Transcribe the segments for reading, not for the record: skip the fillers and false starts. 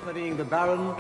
accompanying the Baron.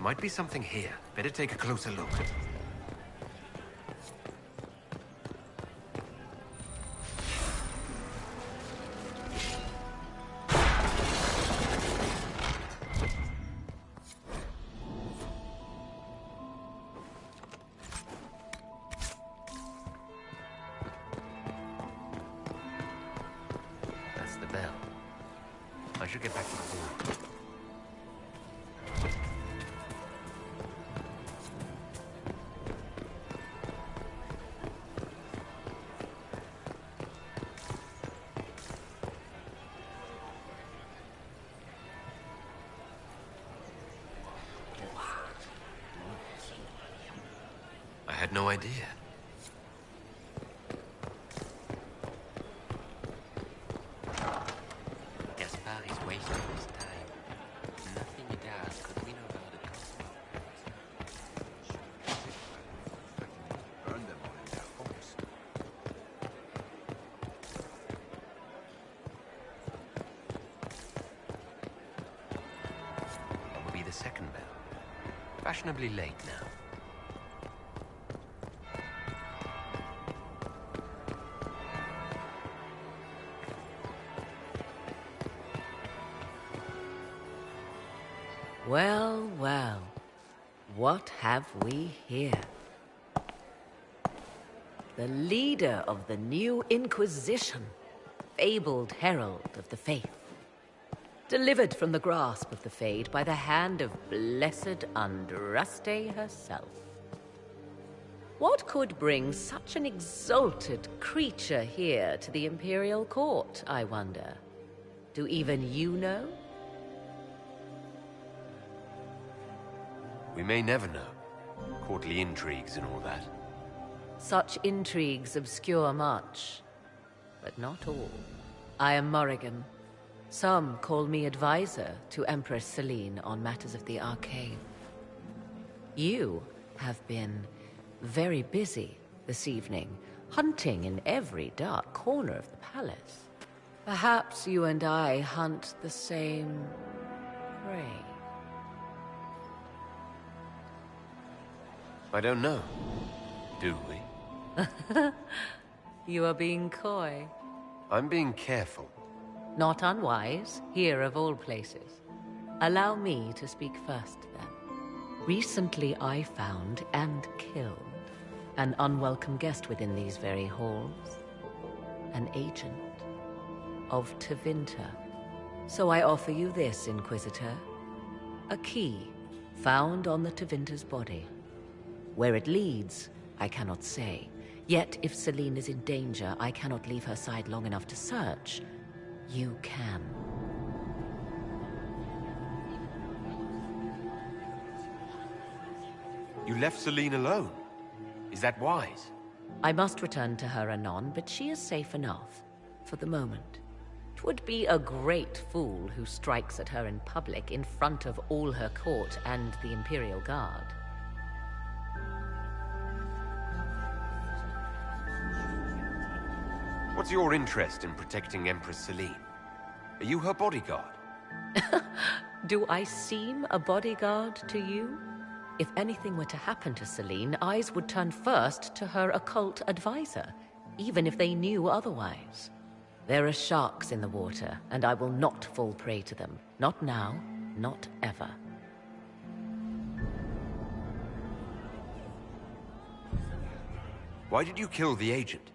Might be something here. Better take a closer look. That's the bell. I should get back to the hall. I had no idea. Gaspard is wasting his time. Nothing he does could win over the customer. Burn them all in their homes. That will be the second bell. Fashionably late now. Well, well, what have we here? The leader of the new Inquisition, fabled herald of the faith, delivered from the grasp of the Fade by the hand of blessed Andraste herself. What could bring such an exalted creature here to the Imperial Court, I wonder? Do even you know? We may never know. Courtly intrigues and all that. Such intrigues obscure much, but not all. I am Morrigan. Some call me advisor to Empress Celine on matters of the arcane. You have been very busy this evening, hunting in every dark corner of the palace. Perhaps you and I hunt the same prey. I don't know. Do we? You are being coy. I'm being careful. Not unwise, here of all places. Allow me to speak first, then. Recently I found and killed an unwelcome guest within these very halls. An agent of Tevinter. So I offer you this, Inquisitor. A key found on the Tevinter's body. Where it leads, I cannot say. Yet, if Celine is in danger, I cannot leave her side long enough to search. You can. You left Celine alone. Is that wise? I must return to her anon, but she is safe enough, for the moment. 'Twould be a great fool who strikes at her in public in front of all her court and the Imperial Guard. What's your interest in protecting Empress Celine? Are you her bodyguard? Do I seem a bodyguard to you? If anything were to happen to Celine, eyes would turn first to her occult advisor, even if they knew otherwise. There are sharks in the water, and I will not fall prey to them. Not now, not ever. Why did you kill the agent?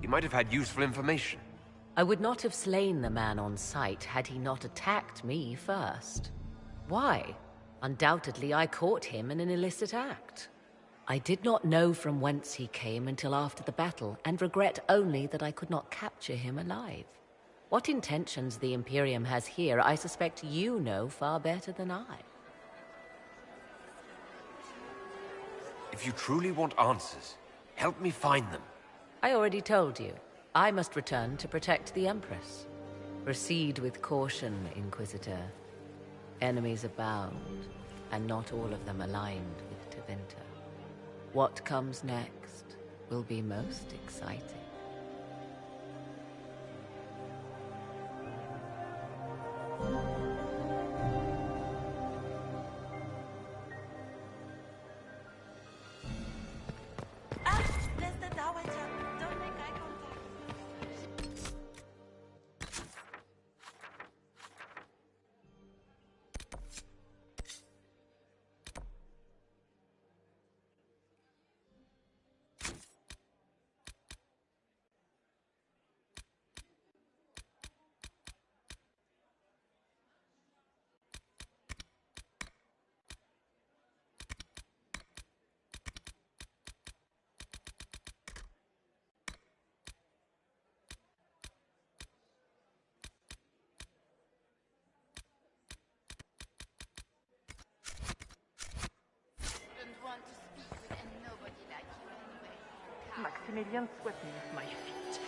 He might have had useful information. I would not have slain the man on sight had he not attacked me first. Why? Undoubtedly, I caught him in an illicit act. I did not know from whence he came until after the battle, and regret only that I could not capture him alive. What intentions the Imperium has here, I suspect you know far better than I. If you truly want answers, help me find them. I already told you. I must return to protect the Empress. Proceed with caution, Inquisitor. Enemies abound, and not all of them aligned with Tevinter. What comes next will be most exciting. Maximilian swept me off my feet.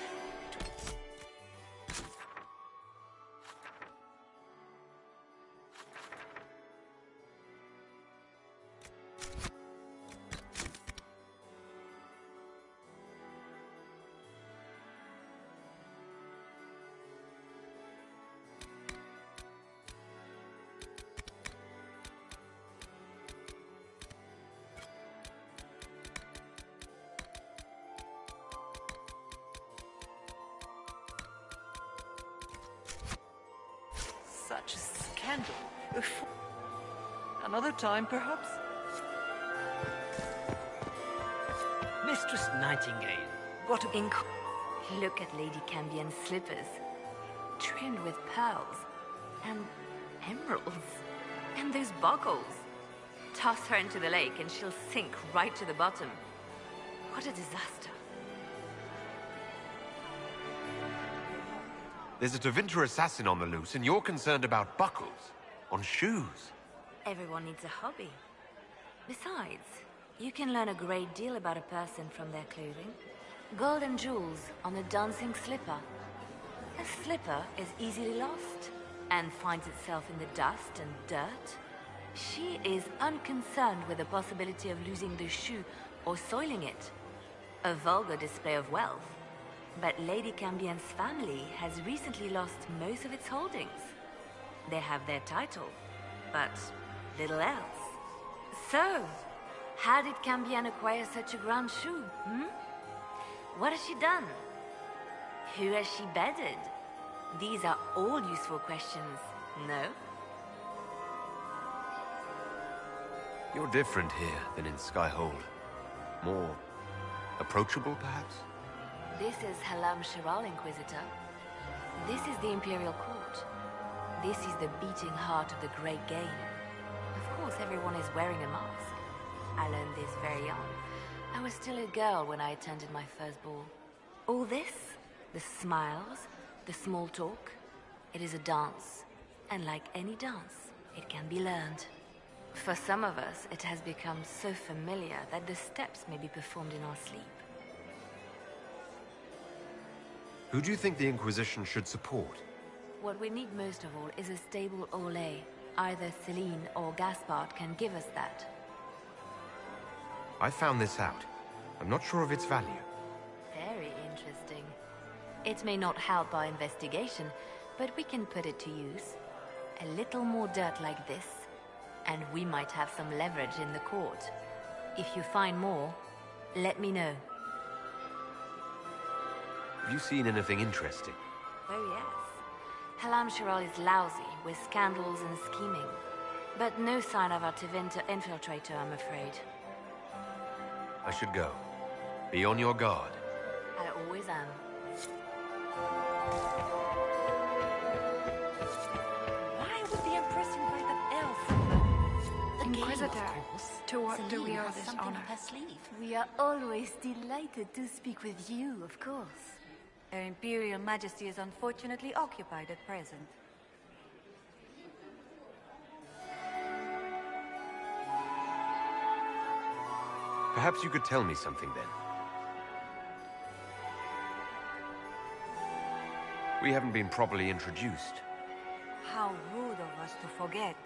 Such a scandal. Another time, perhaps? Mistress Nightingale, what a... Look at Lady Cambien's slippers. Trimmed with pearls. And emeralds. And those buckles. Toss her into the lake and she'll sink right to the bottom. What a disaster. There's a Tevinter assassin on the loose, and you're concerned about buckles on shoes. Everyone needs a hobby. Besides, you can learn a great deal about a person from their clothing. Gold and jewels on a dancing slipper. A slipper is easily lost and finds itself in the dust and dirt. She is unconcerned with the possibility of losing the shoe or soiling it. A vulgar display of wealth. But Lady Cambien's family has recently lost most of its holdings. They have their title, but little else. So, how did Cambien acquire such a grand shoe, What has she done? Who has she bedded? These are all useful questions, no? You're different here than in Skyhold. More approachable, perhaps? This is Halam Shiral, Inquisitor. This is the Imperial Court. This is the beating heart of the Great Game. Of course, everyone is wearing a mask. I learned this very young. I was still a girl when I attended my first ball. All this, the smiles, the small talk, it is a dance. And like any dance, it can be learned. For some of us, it has become so familiar that the steps may be performed in our sleep. Who do you think the Inquisition should support? What we need most of all is a stable Orlais. Either Celine or Gaspard can give us that. I found this out. I'm not sure of its value. Very interesting. It may not help our investigation, but we can put it to use. A little more dirt like this, and we might have some leverage in the court. If you find more, let me know. Have you seen anything interesting? Oh yes. Halam Shiral is lousy with scandals and scheming. But no sign of our Tevinter infiltrator, I'm afraid. I should go. Be on your guard. I always am. Why would the Empress invite an elf? Inquisitor, to what do we Celine owe has this something honor? up her sleeve. We are always delighted to speak with you, of course. Her Imperial Majesty is unfortunately occupied at present. Perhaps you could tell me something then. We haven't been properly introduced. How rude of us to forget.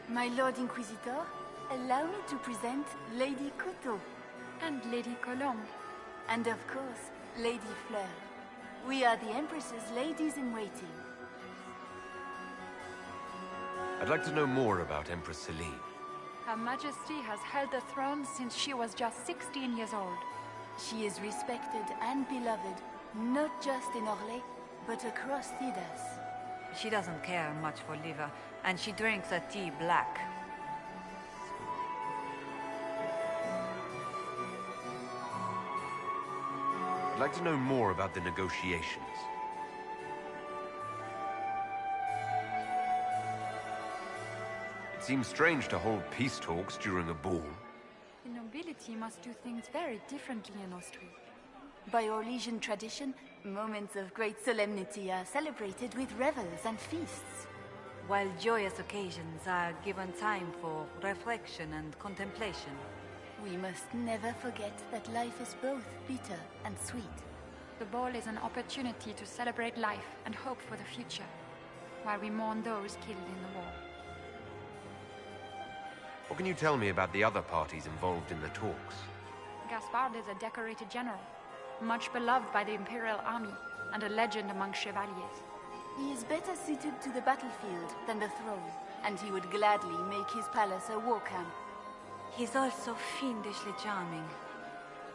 My Lord Inquisitor, allow me to present Lady Couteau. And Lady Colombe. And of course, Lady Fleur. We are the Empress's ladies-in-waiting. I'd like to know more about Empress Celine. Her Majesty has held the throne since she was just 16 years old. She is respected and beloved, not just in Orlais, but across Thidas. She doesn't care much for liver, and she drinks her tea black. I'd like to know more about the negotiations. It seems strange to hold peace talks during a ball. The nobility must do things very differently in Austria. By Orlesian tradition, moments of great solemnity are celebrated with revels and feasts. While joyous occasions are given time for reflection and contemplation. We must never forget that life is both bitter and sweet. The ball is an opportunity to celebrate life and hope for the future, while we mourn those killed in the war. What can you tell me about the other parties involved in the talks? Gaspard is a decorated general, much beloved by the Imperial Army, and a legend among chevaliers. He is better suited to the battlefield than the throne, and he would gladly make his palace a war camp. He's also fiendishly charming.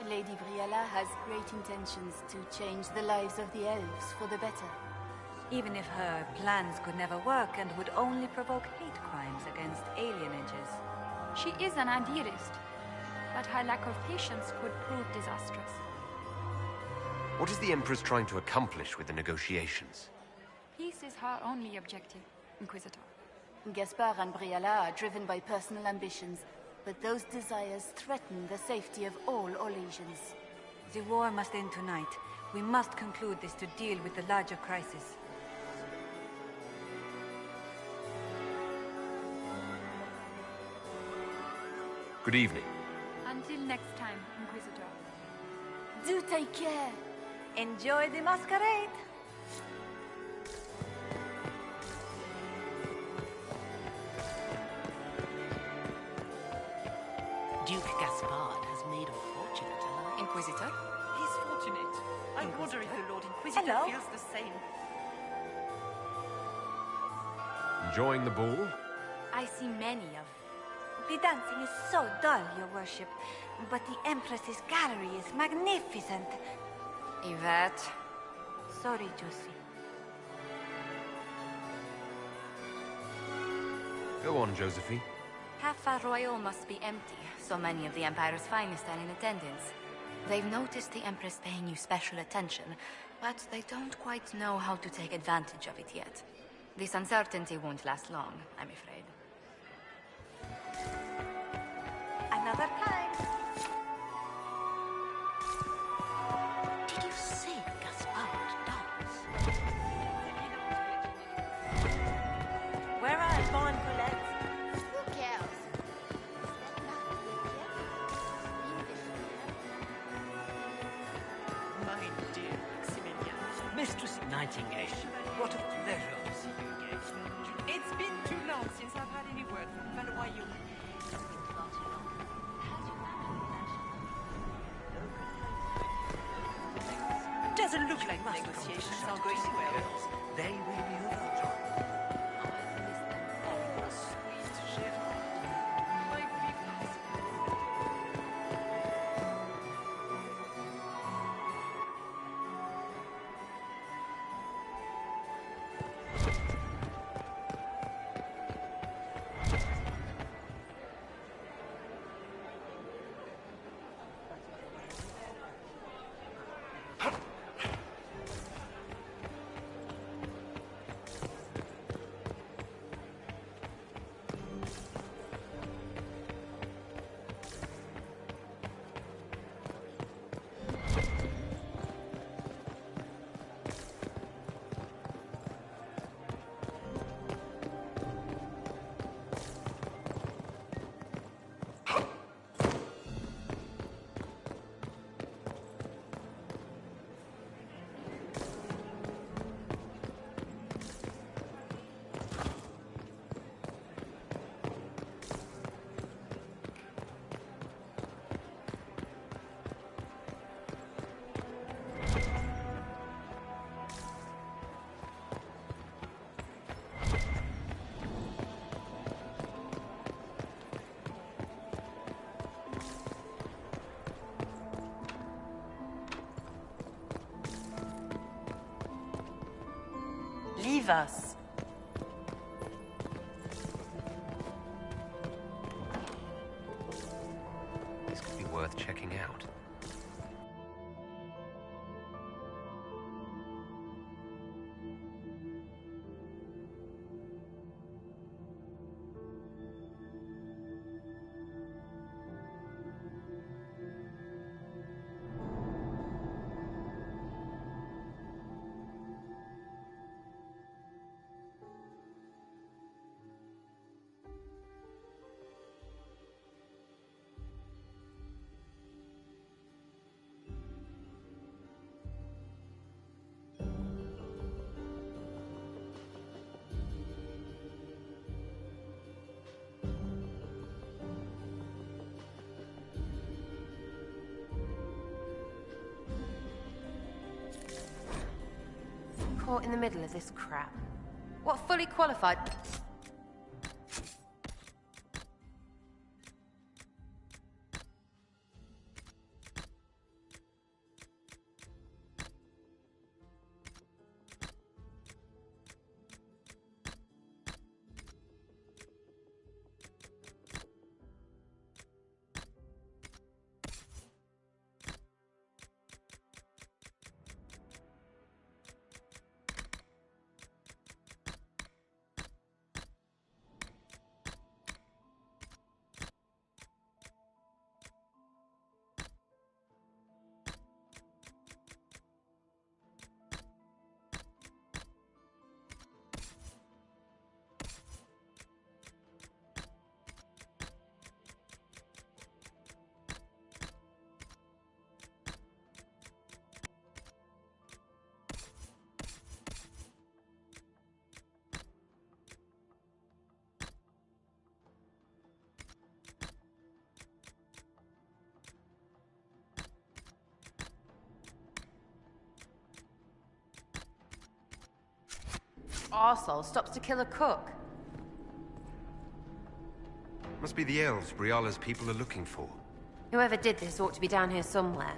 Lady Briella has great intentions to change the lives of the elves for the better. Even if her plans could never work and would only provoke hate crimes against alienages. She is an idealist, but her lack of patience could prove disastrous. What is the Empress trying to accomplish with the negotiations? Peace is her only objective, Inquisitor. Gaspard and Briella are driven by personal ambitions, but those desires threaten the safety of all Orlesians. The war must end tonight. We must conclude this to deal with the larger crisis. Good evening. Until next time, Inquisitor. Do take care! Enjoy the masquerade! Duke Gaspard has made a fortune at Alliance. Inquisitor? He's fortunate. I wonder if the Lord Inquisitor Hello? feels the same. Enjoying the ball? I see many of. The dancing is so dull, your worship. But the Empress's gallery is magnificent. Yvette. Sorry, Josie. Go on, Josephine. Half Royal must be empty. So many of the Empire's finest are in attendance. They've noticed the Empress paying you special attention, but they don't quite know how to take advantage of it yet. This uncertainty won't last long, I'm afraid. Another time. Did you see Gaspard dance? Where are Bon Colette? Who cares? My dear Maximilian. Mistress Nightingale, what a pleasure to see you again. It's been too long since I've had any word from Valois. Doesn't look like negotiations are going well. They will be overjoyed. leave us. This could be worth checking out. Caught in the middle of this crap. What fully qualified... Arsehole stops to kill a cook. Must be the elves Briala's people are looking for. Whoever did this ought to be down here somewhere.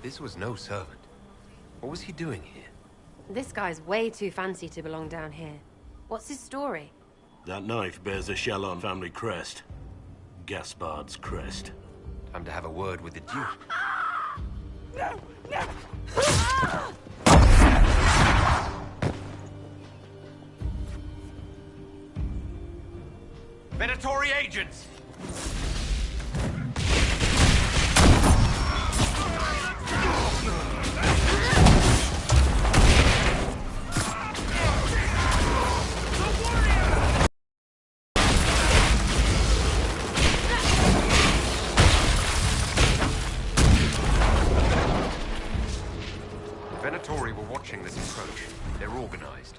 This was no servant. What was he doing here? This guy's way too fancy to belong down here. What's his story? That knife bears a Shalon family crest. Gaspard's crest. Time to have a word with the Duke. No! No! Venatori agents! Venatori were watching this approach. They're organized.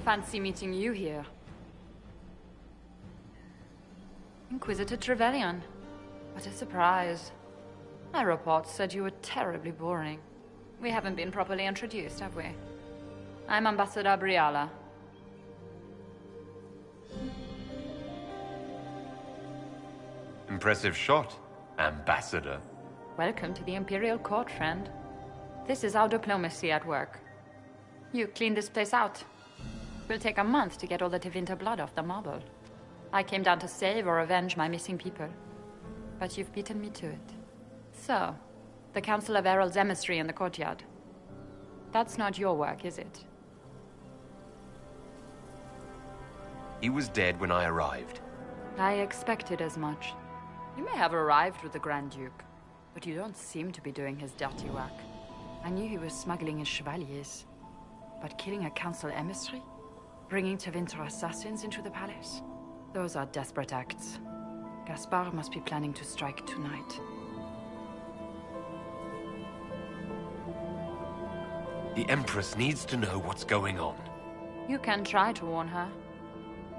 Fancy meeting you here. Inquisitor Trevelyan. What a surprise. My reports said you were terribly boring. We haven't been properly introduced, have we? I'm Ambassador Briala. Impressive shot, Ambassador. Welcome to the Imperial Court, friend. This is our diplomacy at work. You cleaned this place out. Will take a month to get all the Tevinter blood off the marble. I came down to save or avenge my missing people. But you've beaten me to it. So, the Council of Herald's emissary in the courtyard. That's not your work, is it? He was dead when I arrived. I expected as much. You may have arrived with the Grand Duke, but you don't seem to be doing his dirty work. I knew he was smuggling his chevaliers. But killing a council emissary? Bringing Tevinter assassins into the palace? Those are desperate acts. Gaspard must be planning to strike tonight. The Empress needs to know what's going on. You can try to warn her.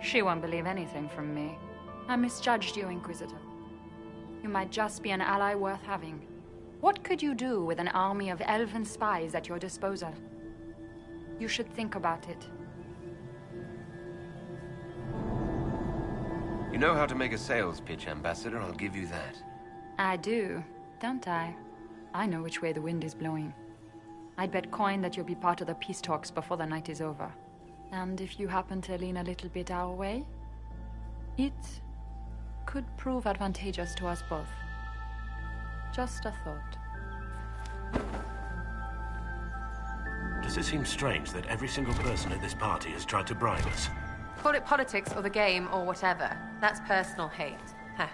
She won't believe anything from me. I misjudged you, Inquisitor. You might just be an ally worth having. What could you do with an army of elven spies at your disposal? You should think about it. You know how to make a sales pitch, Ambassador, I'll give you that. I do, don't I? I know which way the wind is blowing. I'd bet coin that you'll be part of the peace talks before the night is over. And if you happen to lean a little bit our way, it could prove advantageous to us both. Just a thought. Does it seem strange that every single person at this party has tried to bribe us? Call it politics or the game or whatever. That's personal hate. Huh.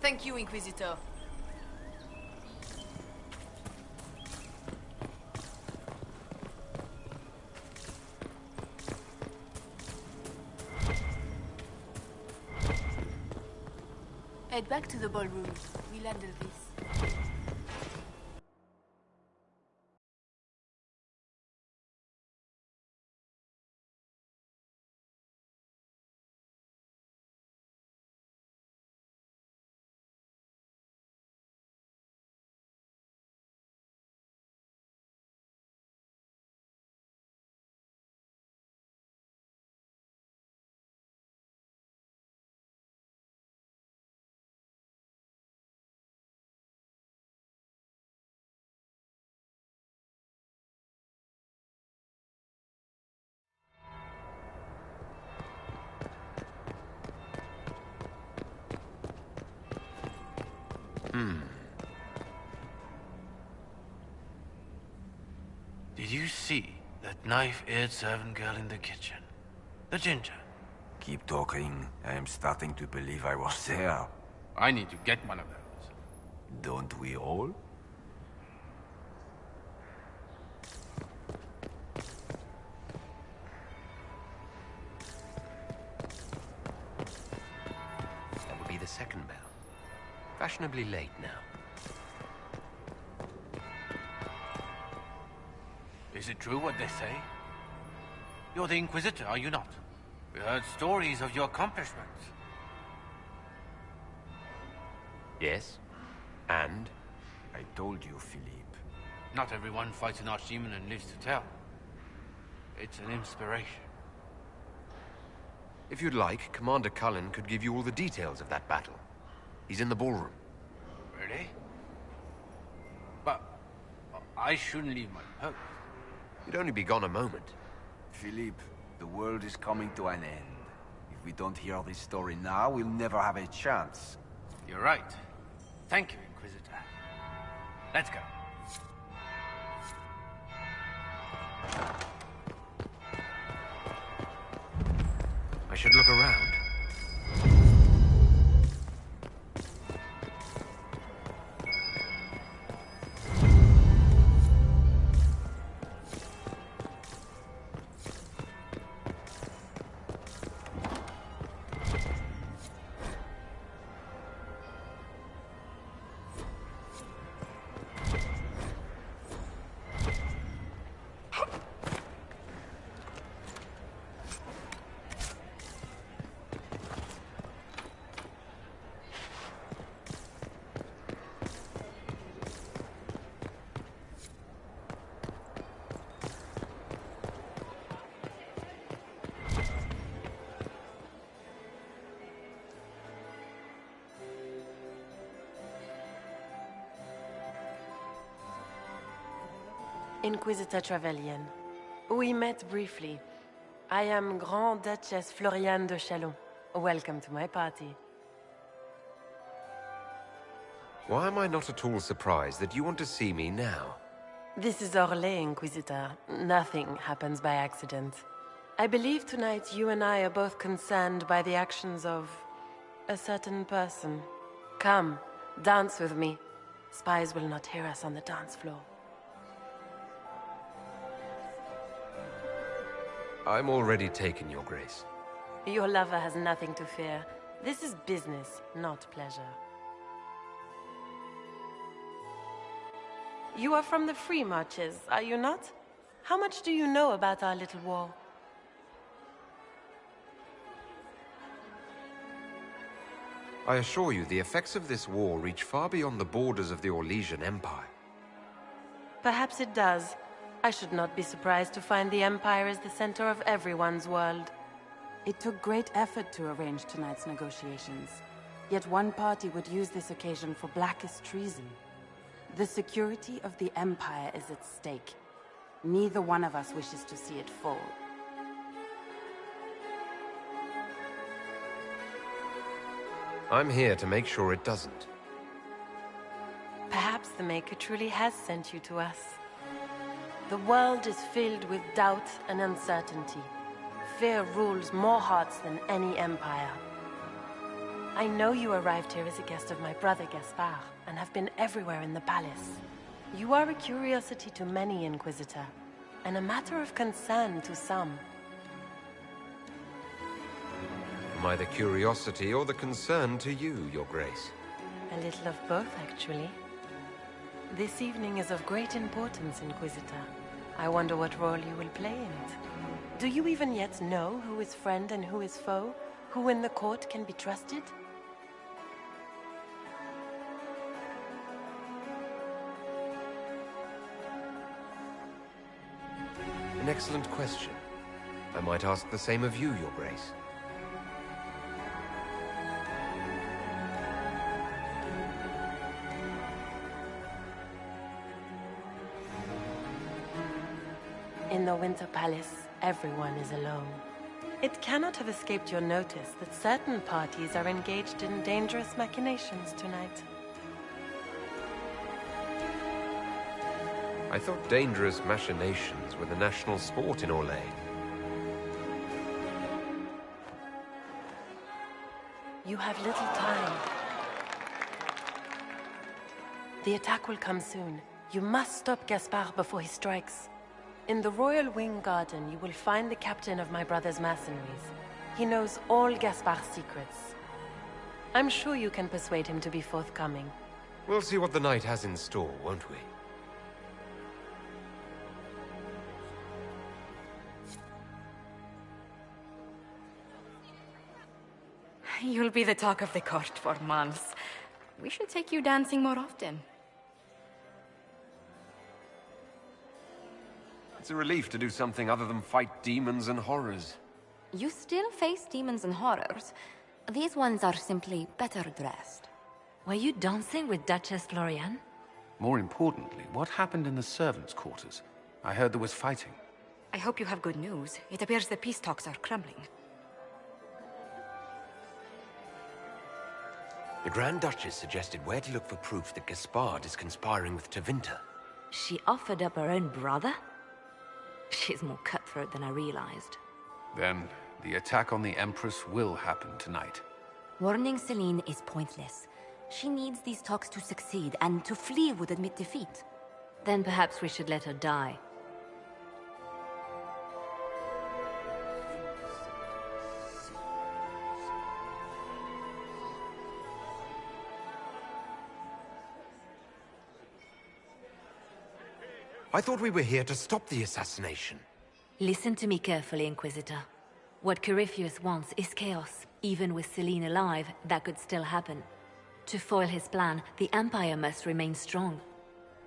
Thank you, Inquisitor. Head back to the ballroom. We'll handle this. Knife-eared servant girl in the kitchen. The ginger. Keep talking. I am starting to believe I was there. I need to get one of those. Don't we all? That would be the second bell. Fashionably late now. Is it true what they say? You're the Inquisitor, are you not? We heard stories of your accomplishments. Yes. And? I told you, Philippe. Not everyone fights an archdemon and lives to tell. It's an inspiration. If you'd like, Commander Cullen could give you all the details of that battle. He's in the ballroom. Really? But I shouldn't leave my post. You'd only be gone a moment. Philippe, the world is coming to an end. If we don't hear this story now, we'll never have a chance. You're right. Thank you, Inquisitor. Let's go. I should look around. Inquisitor Trevelyan. We met briefly. I am Grand Duchess Floriane de Chalon. Welcome to my party. Why am I not at all surprised that you want to see me now? This is Orlais, Inquisitor. Nothing happens by accident. I believe tonight you and I are both concerned by the actions of a certain person. Come, dance with me. Spies will not hear us on the dance floor. I'm already taken, Your Grace. Your lover has nothing to fear. This is business, not pleasure. You are from the Free Marches, are you not? How much do you know about our little war? I assure you, the effects of this war reach far beyond the borders of the Orlesian Empire. Perhaps it does. I should not be surprised to find the Empire is the center of everyone's world. It took great effort to arrange tonight's negotiations. Yet one party would use this occasion for blackest treason. The security of the Empire is at stake. Neither one of us wishes to see it fall. I'm here to make sure it doesn't. Perhaps the Maker truly has sent you to us. The world is filled with doubt and uncertainty. Fear rules more hearts than any empire. I know you arrived here as a guest of my brother Gaspard, and have been everywhere in the palace. You are a curiosity to many, Inquisitor, and a matter of concern to some. Am I the curiosity or the concern to you, Your Grace? A little of both, actually. This evening is of great importance, Inquisitor. I wonder what role you will play in it. Do you even yet know who is friend and who is foe? Who in the court can be trusted? An excellent question. I might ask the same of you, Your Grace. In the Winter Palace, everyone is alone. It cannot have escaped your notice that certain parties are engaged in dangerous machinations tonight. I thought dangerous machinations were the national sport in Orlais. You have little time. The attack will come soon. You must stop Gaspard before he strikes. In the Royal Wing Garden, you will find the captain of my brother's mercenaries. He knows all Gaspard's secrets. I'm sure you can persuade him to be forthcoming. We'll see what the night has in store, won't we? You'll be the talk of the court for months. We should take you dancing more often. It's a relief to do something other than fight demons and horrors. You still face demons and horrors. These ones are simply better dressed. Were you dancing with Duchess Florian? More importantly, what happened in the servants' quarters? I heard there was fighting. I hope you have good news. It appears the peace talks are crumbling. The Grand Duchess suggested where to look for proof that Gaspard is conspiring with Tevinter. She offered up her own brother? She's more cutthroat than I realized. Then, the attack on the Empress will happen tonight. Warning Celine is pointless. She needs these talks to succeed, and to flee would admit defeat. Then perhaps we should let her die. I thought we were here to stop the assassination. Listen to me carefully, Inquisitor. What Corypheus wants is chaos. Even with Celine alive, that could still happen. To foil his plan, the Empire must remain strong.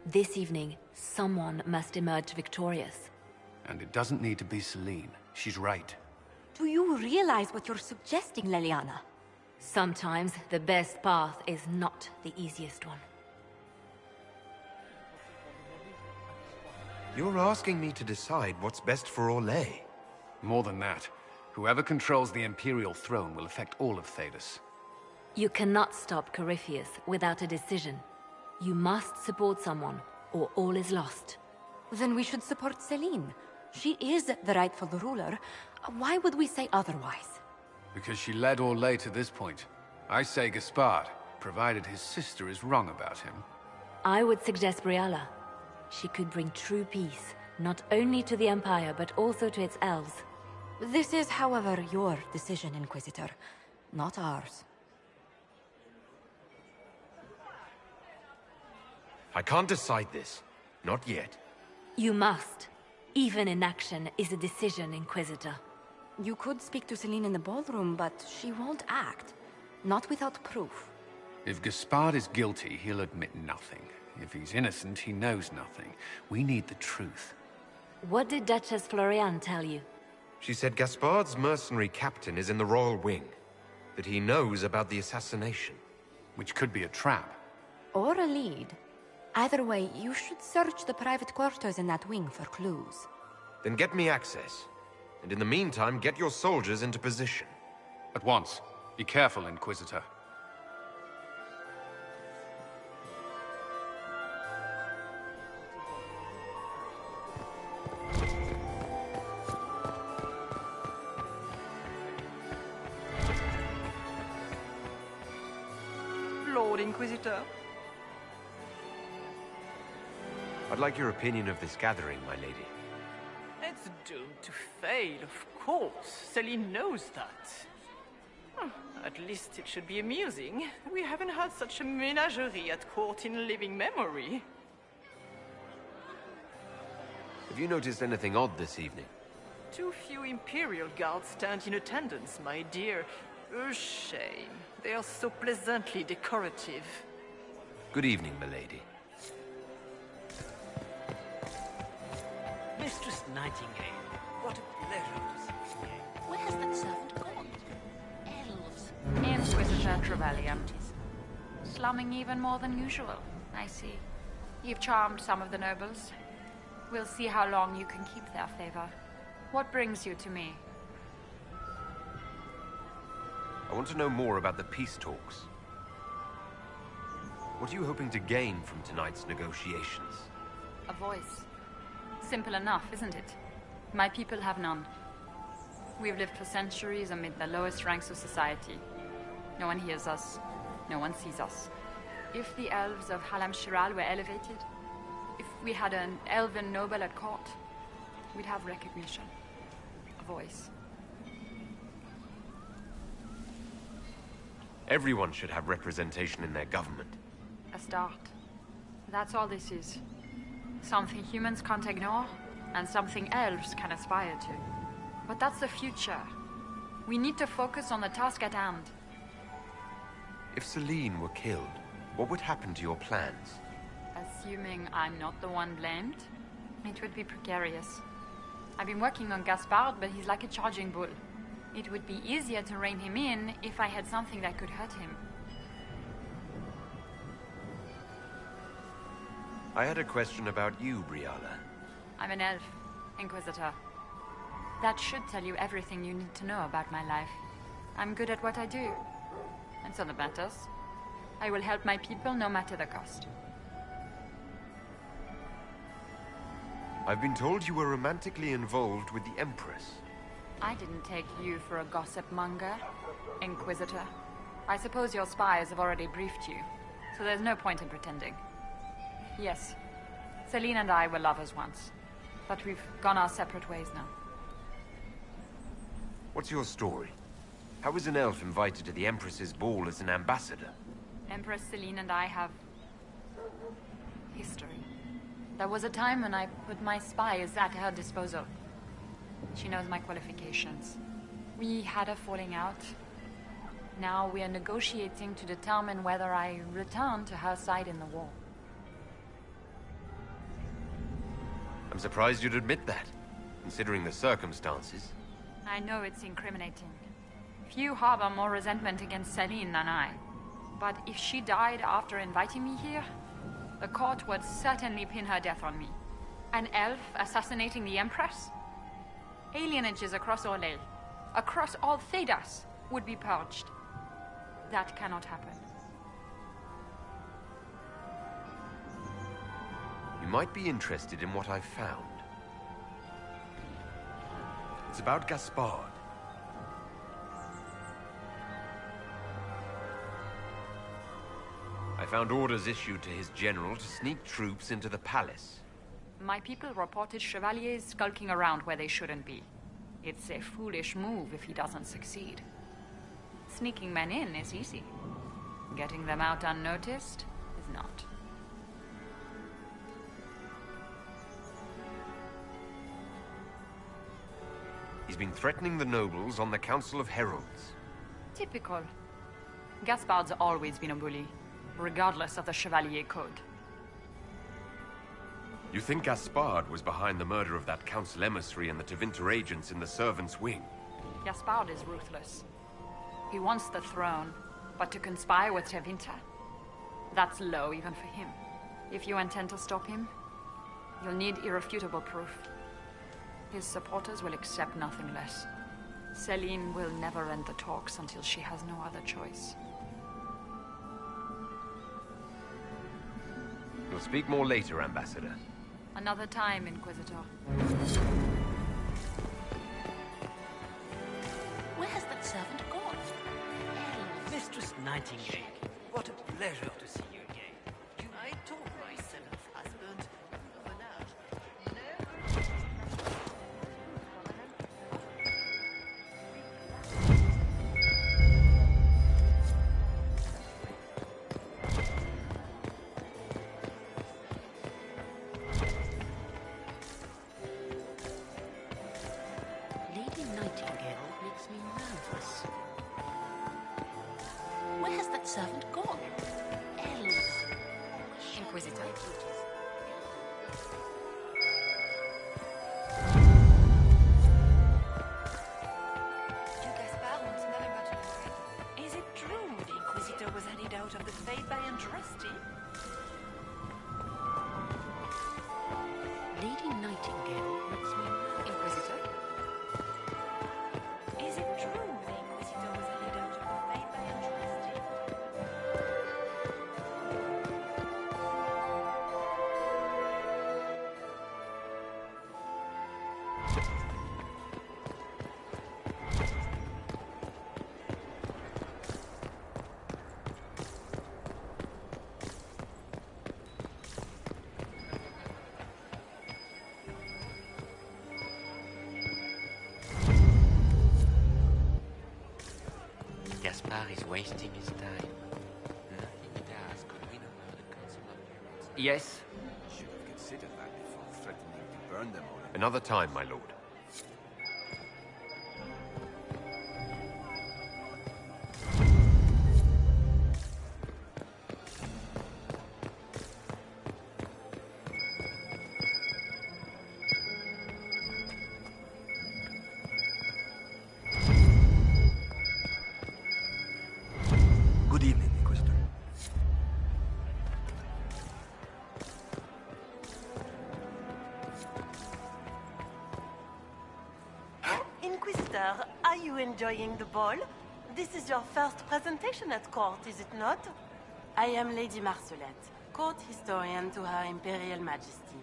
This evening, someone must emerge victorious. And it doesn't need to be Celine. She's right. Do you realize what you're suggesting, Leliana? Sometimes the best path is not the easiest one. You're asking me to decide what's best for Orlais. More than that, whoever controls the Imperial throne will affect all of Thedas. You cannot stop Corypheus without a decision. You must support someone, or all is lost. Then we should support Celine. She is the rightful ruler. Why would we say otherwise? Because she led Orlais to this point. I say Gaspard, provided his sister is wrong about him. I would suggest Brialla. She could bring true peace, not only to the Empire, but also to its elves. This is, however, your decision, Inquisitor, not ours. I can't decide this. Not yet. You must. Even inaction is a decision, Inquisitor. You could speak to Celine in the ballroom, but she won't act. Not without proof. If Gaspard is guilty, he'll admit nothing. If he's innocent, he knows nothing. We need the truth. What did Duchess Florian tell you? She said Gaspard's mercenary captain is in the Royal Wing. That he knows about the assassination. Which could be a trap. Or a lead. Either way, you should search the private quarters in that wing for clues. Then get me access. And in the meantime, get your soldiers into position. At once. Be careful, Inquisitor. Lord Inquisitor. I'd like your opinion of this gathering, my lady. It's doomed to fail, of course. Celine knows that. At least it should be amusing. We haven't had such a menagerie at court in living memory. Have you noticed anything odd this evening? Too few Imperial guards stand in attendance, my dear. A shame. They are so pleasantly decorative. Good evening, milady. Mistress Nightingale, what a pleasure to see you. Where has that servant gone? Elves. Inquisitor Trevelyan. Slumming even more than usual, I see. You've charmed some of the nobles. We'll see how long you can keep their favor. What brings you to me? I want to know more about the peace talks. What are you hoping to gain from tonight's negotiations? A voice. Simple enough, isn't it? My people have none. We've lived for centuries amid the lowest ranks of society. No one hears us. No one sees us. If the elves of Halam Shiral were elevated, if we had an elven noble at court, we'd have recognition. A voice. Everyone should have representation in their government. A start. That's all this is. Something humans can't ignore, and something elves can aspire to. But that's the future. We need to focus on the task at hand. If Celine were killed, what would happen to your plans? Assuming I'm not the one blamed, it would be precarious. I've been working on Gaspard, but he's like a charging bull. It would be easier to rein him in if I had something that could hurt him. I had a question about you, Briala. I'm an elf, Inquisitor. That should tell you everything you need to know about my life. I'm good at what I do. And so that matters. I will help my people no matter the cost. I've been told you were romantically involved with the Empress. I didn't take you for a gossip monger, Inquisitor. I suppose your spies have already briefed you, so there's no point in pretending. Yes, Celine and I were lovers once, but we've gone our separate ways now. What's your story? How was an elf invited to the Empress's ball as an ambassador? Empress Celine and I have... history. There was a time when I put my spies at her disposal. She knows my qualifications. We had a falling out. Now we are negotiating to determine whether I return to her side in the war. I'm surprised you'd admit that, considering the circumstances. I know it's incriminating. Few harbor more resentment against Celine than I. But if she died after inviting me here, the court would certainly pin her death on me. An elf assassinating the Empress? Alienages across Orlais, across all Thedas, would be purged. That cannot happen. You might be interested in what I've found. It's about Gaspard. I found orders issued to his general to sneak troops into the palace. My people reported chevaliers skulking around where they shouldn't be. It's a foolish move if he doesn't succeed. Sneaking men in is easy. Getting them out unnoticed is not. He's been threatening the nobles on the Council of Heralds. Typical. Gaspard's always been a bully, regardless of the Chevalier Code. You think Gaspard was behind the murder of that council emissary and the Tevinter agents in the servants' wing? Gaspard is ruthless. He wants the throne, but to conspire with Tevinter, that's low even for him. If you intend to stop him, you'll need irrefutable proof. His supporters will accept nothing less. Celine will never end the talks until she has no other choice. We'll speak more later, Ambassador. Another time, Inquisitor. Where has that servant gone? Mistress Nightingale, what a pleasure to see you again. I told my seventh husband, Lady Nightingale makes me nervous. Where has that servant gone? Elves. Inquisitor. You Gaspard wants another merchant trade. Is it true the Inquisitor was handed out of the faith by Andraste? Lady Nightingale makes me nervous. Inquisitor. Is it true the Inquisitor was handed out of the faith by Andraste? he's wasting his time. Nothing he does could win over the Council of Pirates. Yes? Should have considered that before threatening to burn them all. Another time, my lord. Good evening, Inquisitor. Inquisitor, are you enjoying the ball? This is your first presentation at court, is it not? I am Lady Marcelette, court historian to Her Imperial Majesty.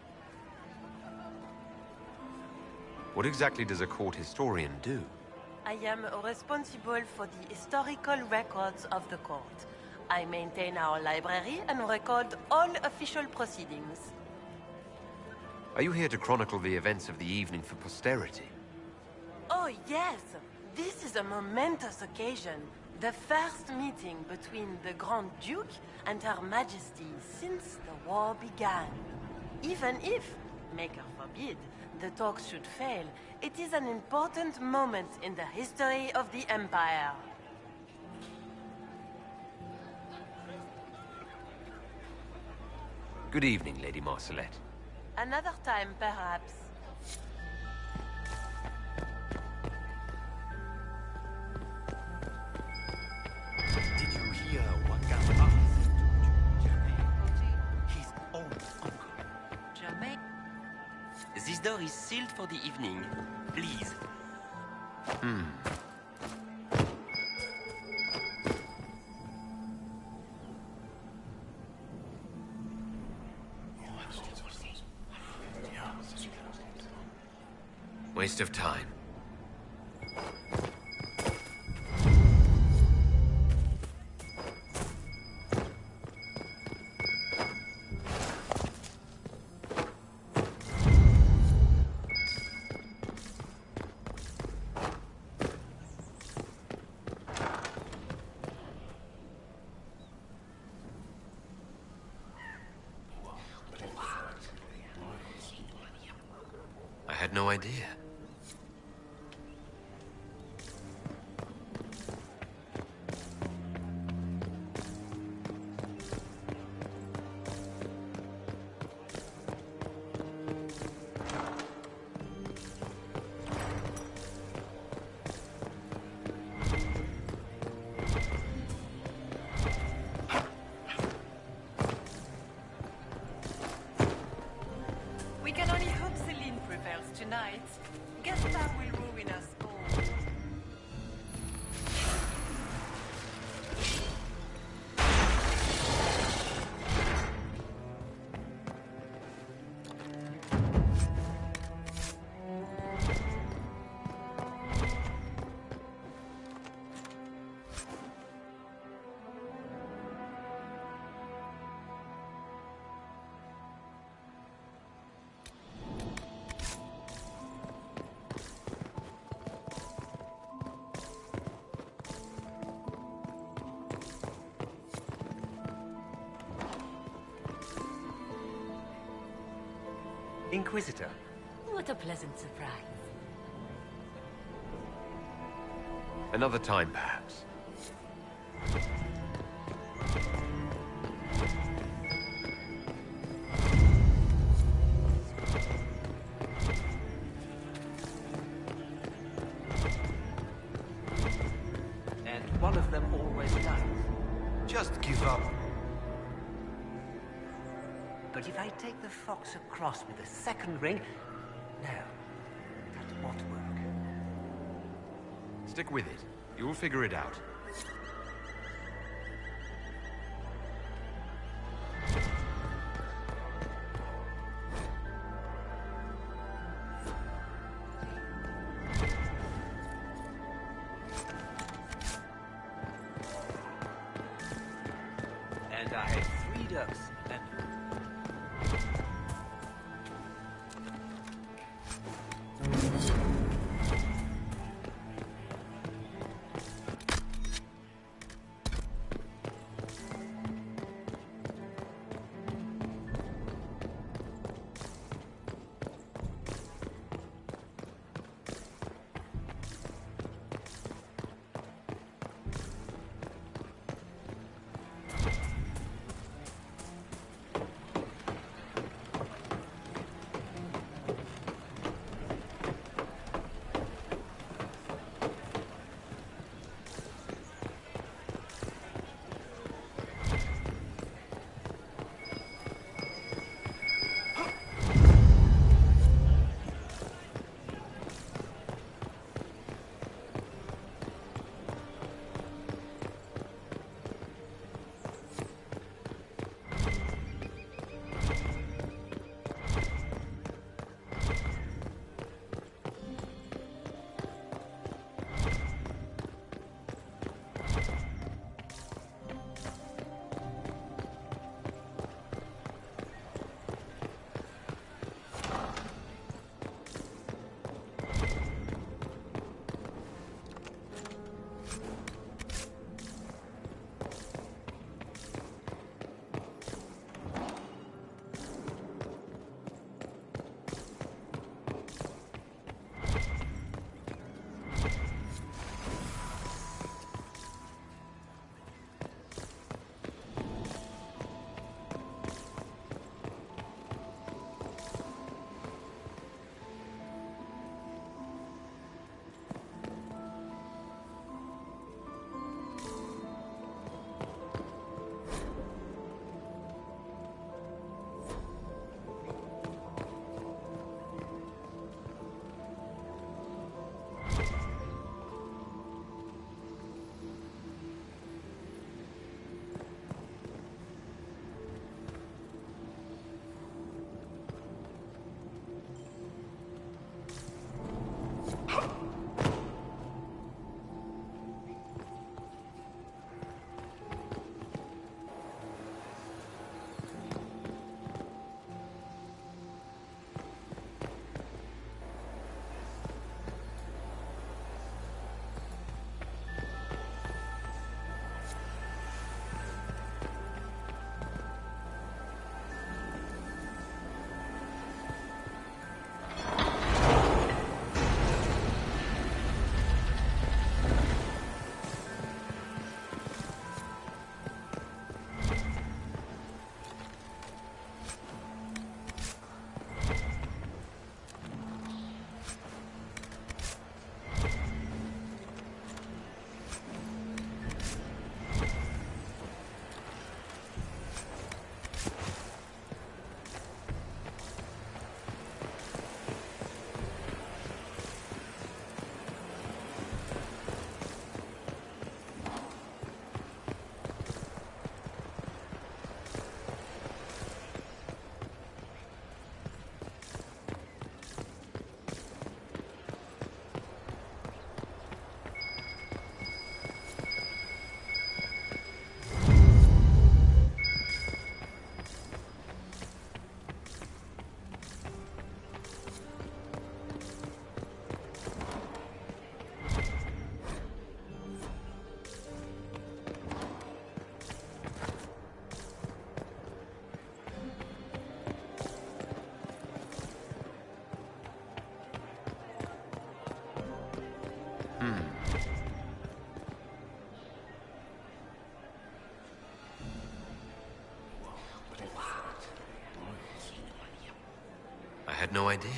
What exactly does a court historian do? I am responsible for the historical records of the court. I maintain our library and record all official proceedings. Are you here to chronicle the events of the evening for posterity? Oh, yes. This is a momentous occasion. The first meeting between the Grand Duke and Her Majesty since the war began. Even if, Maker forbid, the talks should fail, it is an important moment in the history of the Empire. Good evening, Lady Marcelette. Another time, perhaps. Did you hear what Gaspard said to Germain? His own uncle. Germain? This door is sealed for the evening. Please. Waste of time. I had no idea. We can only hope Celine prevails tonight. Gaspard will ruin us all. Inquisitor. What a pleasant surprise. Another time, perhaps. And one of them always dies. Just give up. But if I take the fox across with a second ring... No, that won't work. Stick with it. You'll figure it out. And I have 3 ducks. And... had no idea.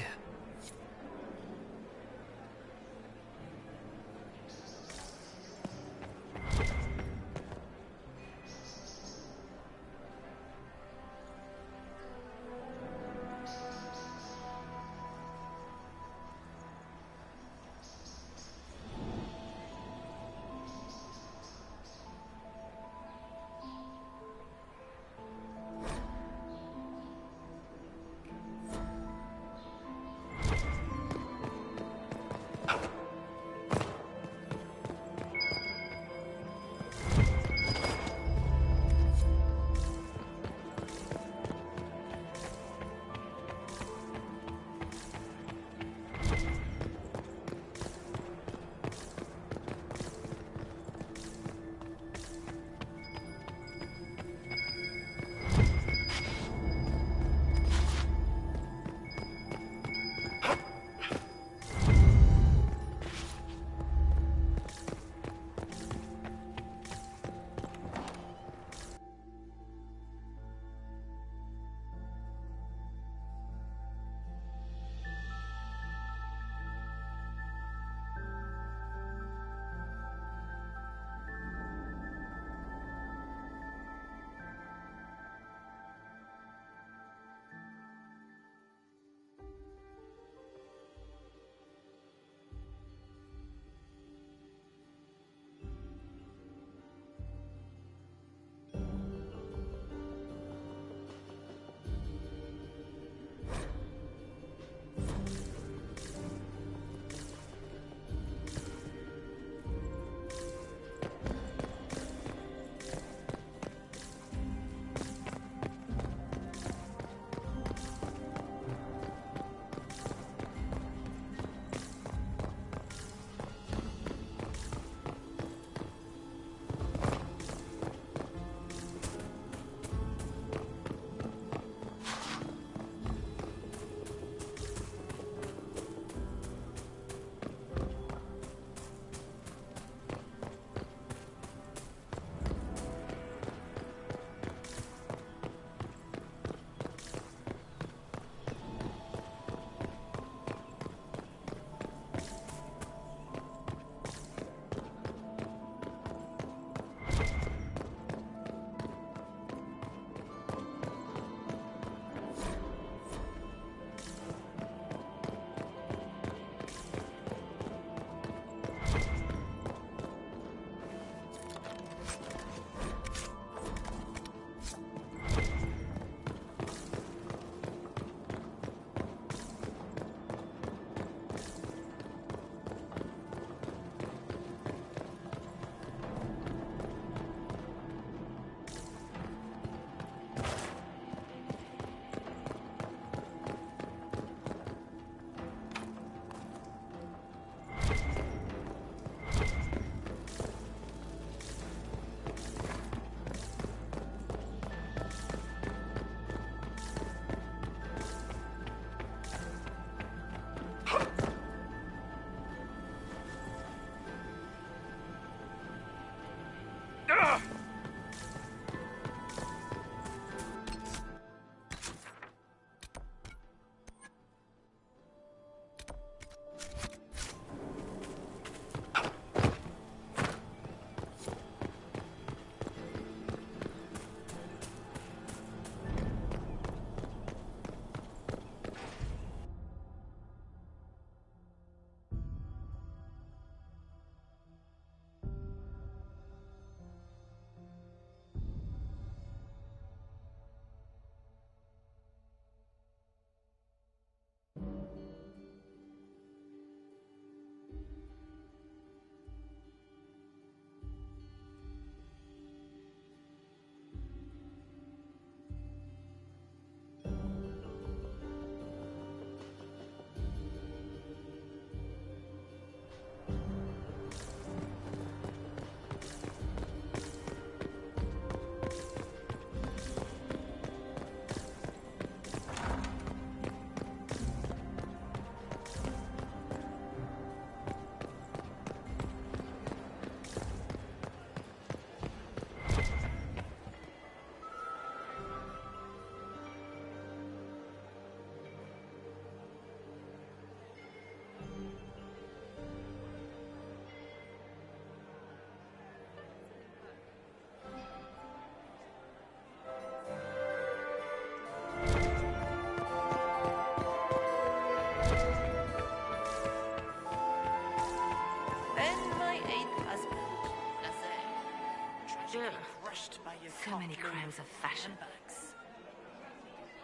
So many crimes of fashion.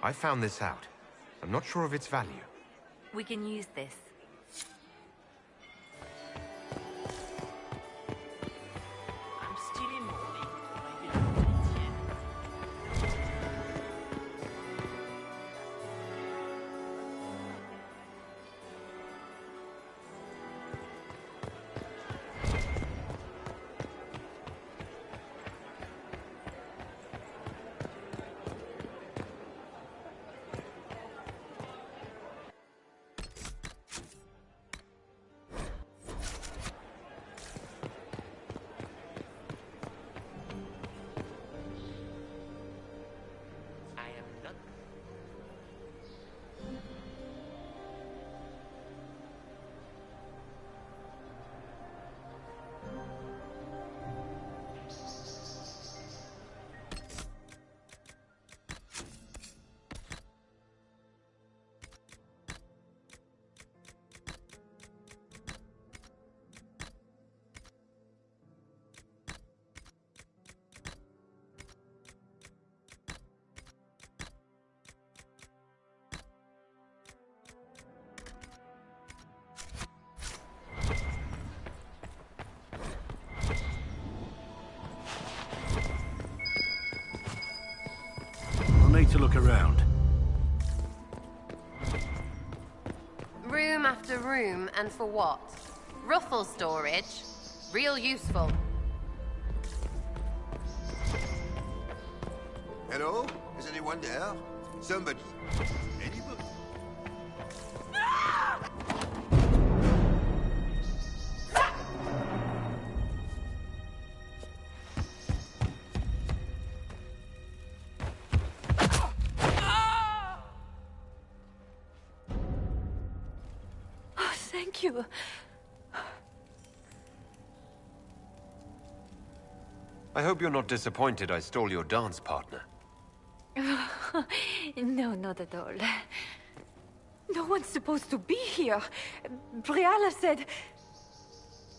I found this out. I'm not sure of its value. We can use this. I'm still in mourning. Need to look around. Room after room, and for what? Ruffle storage? Real useful. Hello? Is anyone there? Somebody? Anybody? Thank you. I hope you're not disappointed I stole your dance partner. No, not at all. No one's supposed to be here. Briala said...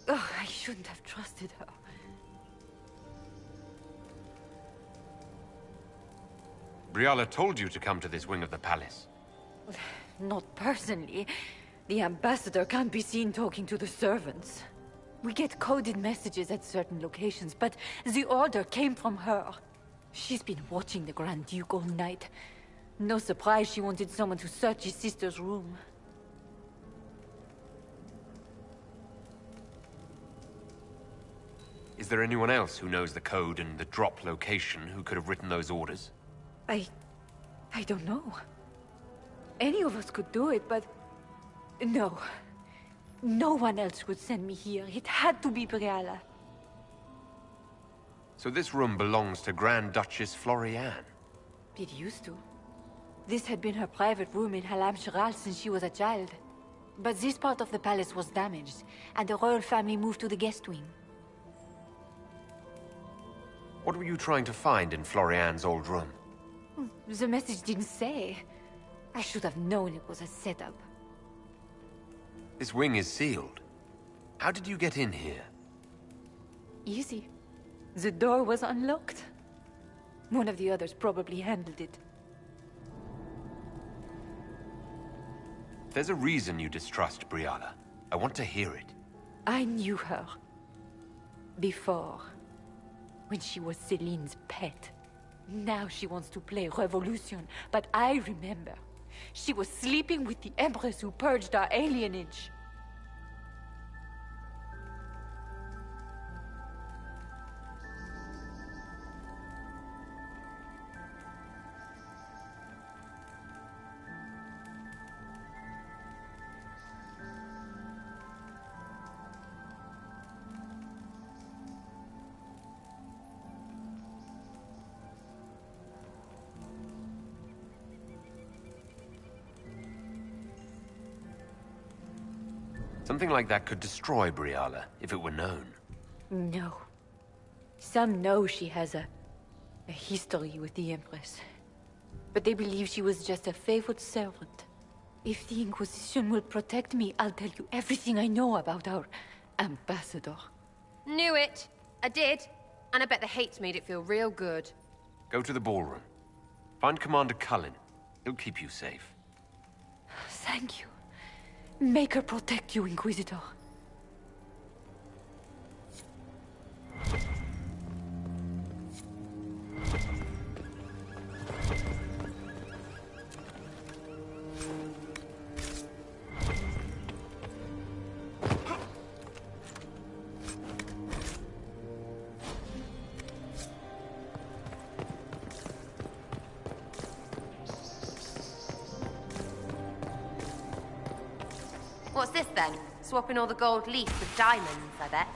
Oh, I shouldn't have trusted her. Briala told you to come to this wing of the palace. Not personally. The ambassador can't be seen talking to the servants. We get coded messages at certain locations, but the order came from her. She's been watching the Grand Duke all night. No surprise she wanted someone to search his sister's room. Is there anyone else who knows the code and the drop location who could have written those orders? I don't know. Any of us could do it, but... No. No one else would send me here. It had to be Briala. So this room belongs to Grand Duchess Floriane? It used to. This had been her private room in Halam Shiral since she was a child. But this part of the palace was damaged, and the royal family moved to the guest wing. What were you trying to find in Floriane's old room? The message didn't say. I should have known it was a setup. This wing is sealed. How did you get in here? Easy. The door was unlocked. One of the others probably handled it. There's a reason you distrust Briala. I want to hear it. I knew her. Before. When she was Celine's pet. Now she wants to play Revolution, but I remember. She was sleeping with the Empress who purged our alienage. Something like that could destroy Briala, if it were known. No. Some know she has a history with the Empress. But they believe she was just a favored servant. If the Inquisition will protect me, I'll tell you everything I know about our ambassador. Knew it. I did. And I bet the hate made it feel real good. Go to the ballroom. Find Commander Cullen. He'll keep you safe. Thank you. Make her protect you, Inquisitor. What's this then? Swapping all the gold leaf with diamonds, I bet.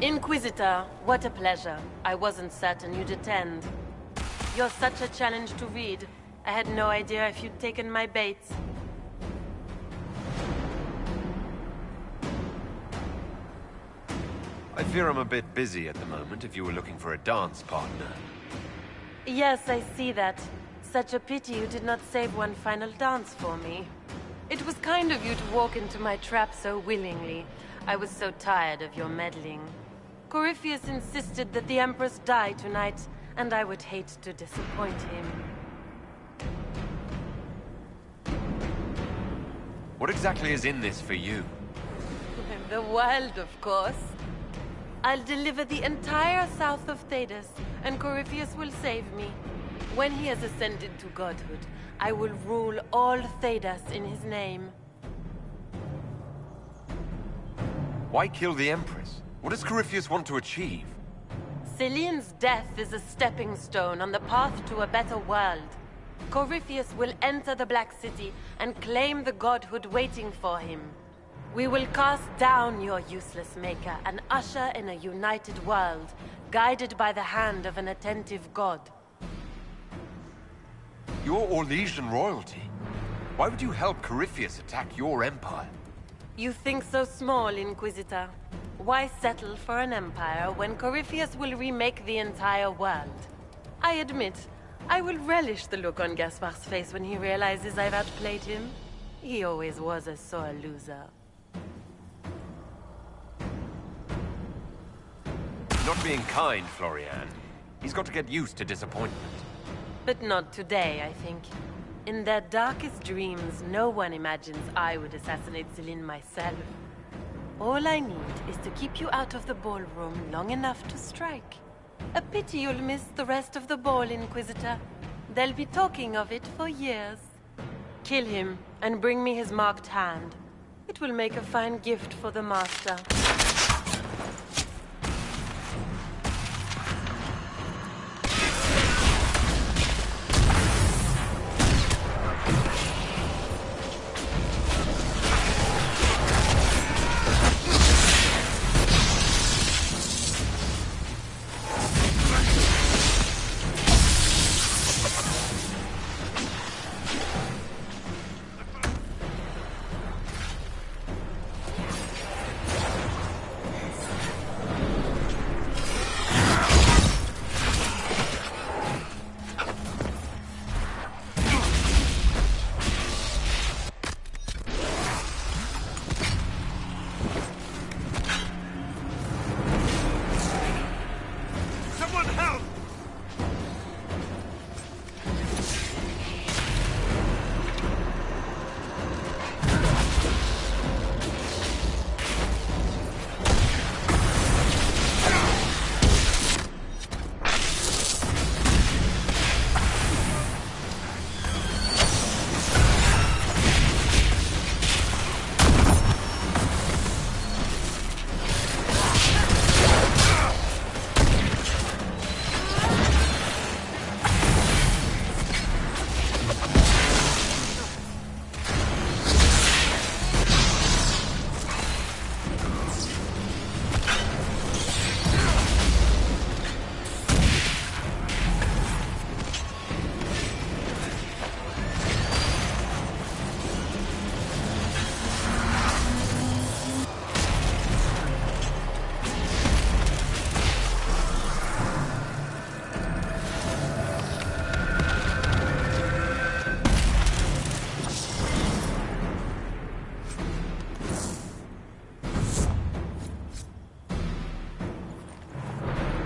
Inquisitor, what a pleasure. I wasn't certain you'd attend. You're such a challenge to read. I had no idea if you'd taken my bait. I fear I'm a bit busy at the moment if you were looking for a dance partner. Yes, I see that. Such a pity you did not save one final dance for me. It was kind of you to walk into my trap so willingly. I was so tired of your meddling. Corypheus insisted that the Empress die tonight, and I would hate to disappoint him. What exactly is in this for you? The wild, of course. I'll deliver the entire south of Thedas, and Corypheus will save me. When he has ascended to godhood, I will rule all Thedas in his name. Why kill the Empress? What does Corypheus want to achieve? Celine's death is a stepping stone on the path to a better world. Corypheus will enter the Black City and claim the godhood waiting for him. We will cast down your useless maker and usher in a united world, guided by the hand of an attentive god. You're Orlesian royalty. Why would you help Corypheus attack your empire? You think so small, Inquisitor. Why settle for an empire when Corypheus will remake the entire world? I admit, I will relish the look on Gaspar's face when he realizes I've outplayed him. He always was a sore loser. Not being kind, Florian. He's got to get used to disappointment. But not today, I think. In their darkest dreams, no one imagines I would assassinate Celine myself. All I need is to keep you out of the ballroom long enough to strike. A pity you'll miss the rest of the ball, Inquisitor. They'll be talking of it for years. Kill him, and bring me his marked hand. It will make a fine gift for the Master.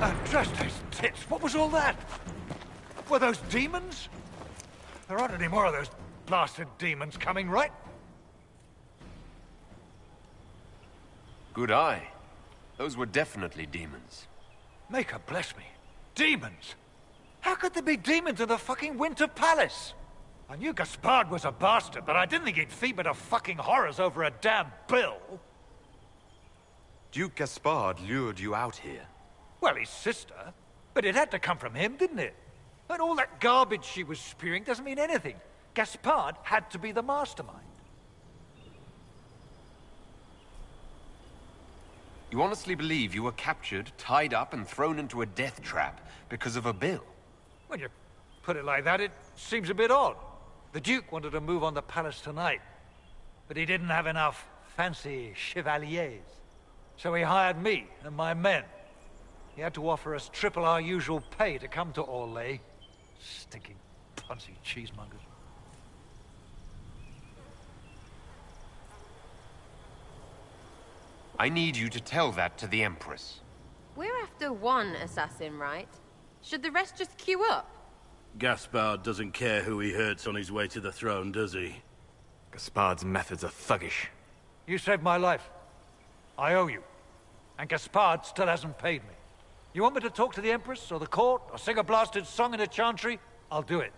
Andraste's tits, what was all that? Were those demons? There aren't any more of those blasted demons coming, right? Good eye. Those were definitely demons. Maker bless me. Demons? How could there be demons in the fucking Winter Palace? I knew Gaspard was a bastard, but I didn't think he'd feed me to fucking horrors over a damn bill. Duke Gaspard lured you out here. Well, his sister. But it had to come from him, didn't it? And all that garbage she was spewing doesn't mean anything. Gaspard had to be the mastermind. You honestly believe you were captured, tied up, and thrown into a death trap because of a bill? When you put it like that, it seems a bit odd. The Duke wanted to move on the palace tonight, but he didn't have enough fancy chevaliers. So he hired me and my men. He had to offer us triple our usual pay to come to Orlais. Stinking punsy cheesemongers. I need you to tell that to the Empress. We're after one assassin, right? Should the rest just queue up? Gaspard doesn't care who he hurts on his way to the throne, does he? Gaspard's methods are thuggish. You saved my life. I owe you. And Gaspard still hasn't paid me. You want me to talk to the Empress, or the court, or sing a blasted song in a chantry? I'll do it.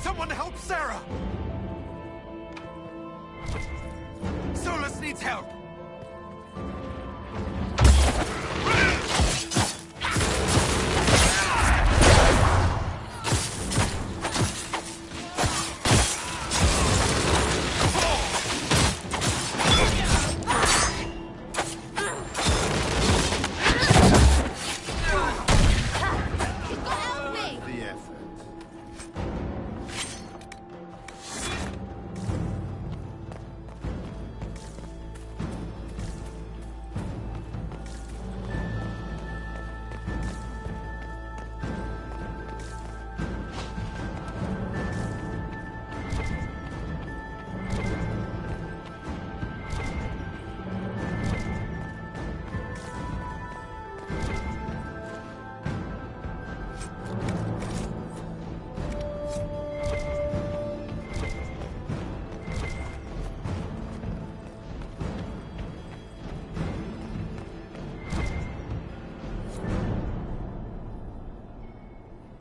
Someone help Sarah! Solus needs help!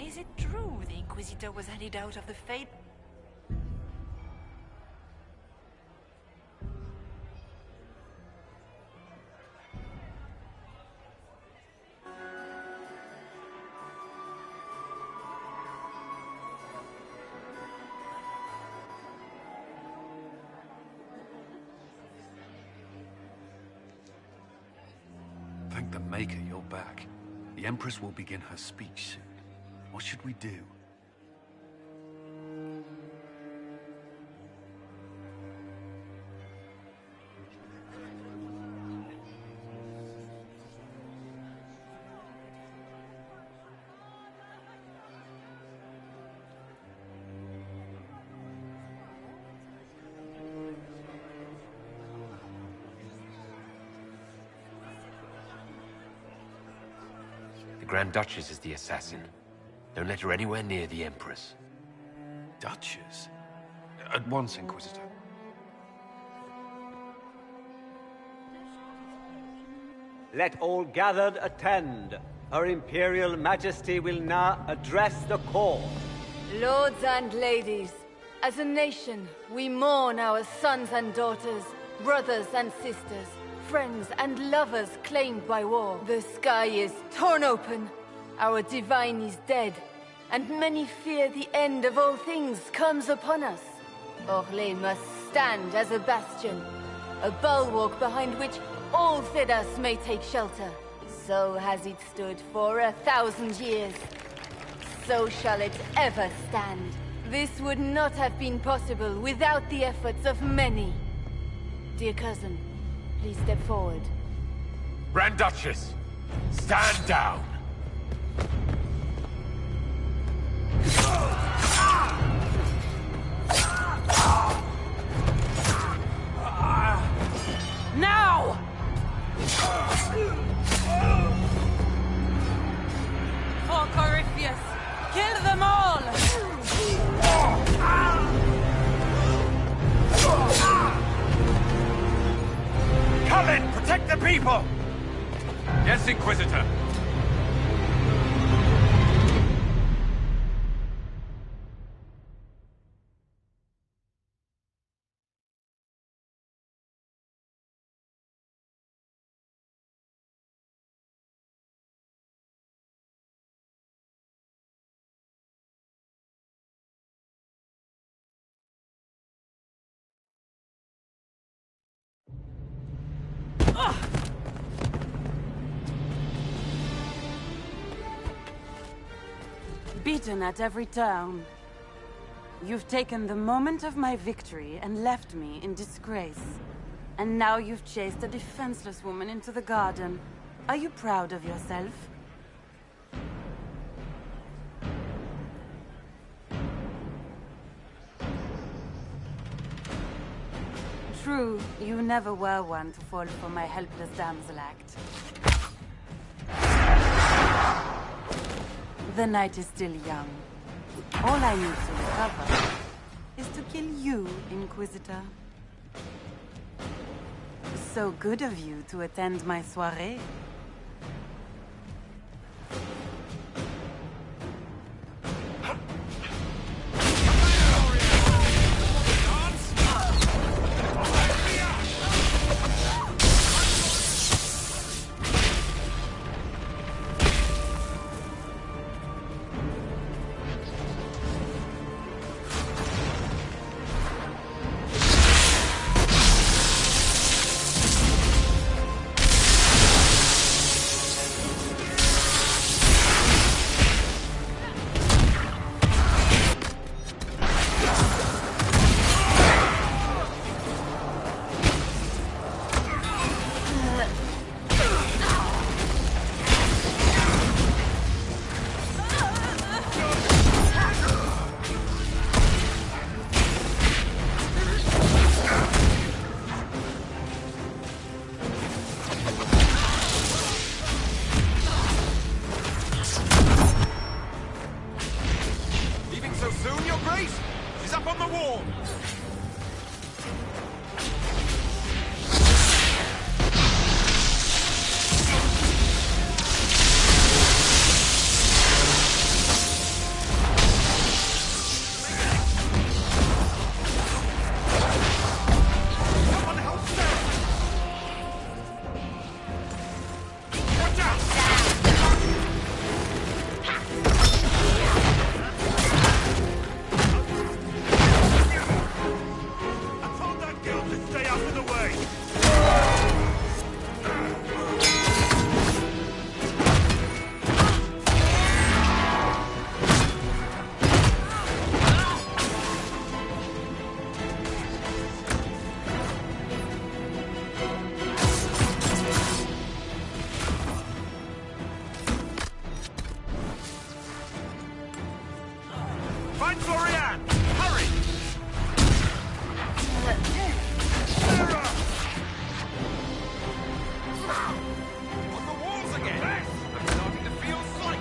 Is it true the Inquisitor was handed out of the Fate? Thank the Maker you're back. The Empress will begin her speech soon. What should we do? The Grand Duchess is the assassin. Don't let her anywhere near the Empress. Duchess? At once, Inquisitor. Let all gathered attend. Her Imperial Majesty will now address the court. Lords and ladies, as a nation, we mourn our sons and daughters, brothers and sisters, friends and lovers claimed by war. The sky is torn open, our divine is dead, and many fear the end of all things comes upon us. Orlais must stand as a bastion, a bulwark behind which all Thedas may take shelter. So has it stood for 1,000 years. So shall it ever stand. This would not have been possible without the efforts of many. Dear cousin, please step forward. Grand Duchess, stand down! Now! For Corypheus, kill them all! Cullen, protect the people! Yes, Inquisitor. Beaten at every turn. You've taken the moment of my victory and left me in disgrace. And now you've chased a defenseless woman into the garden. Are you proud of yourself? True, you never were one to fall for my helpless damsel act. The night is still young. All I need to recover is to kill you, Inquisitor. So good of you to attend my soirée. Find Florian! Hurry! On the walls again! I'm starting to feel slight.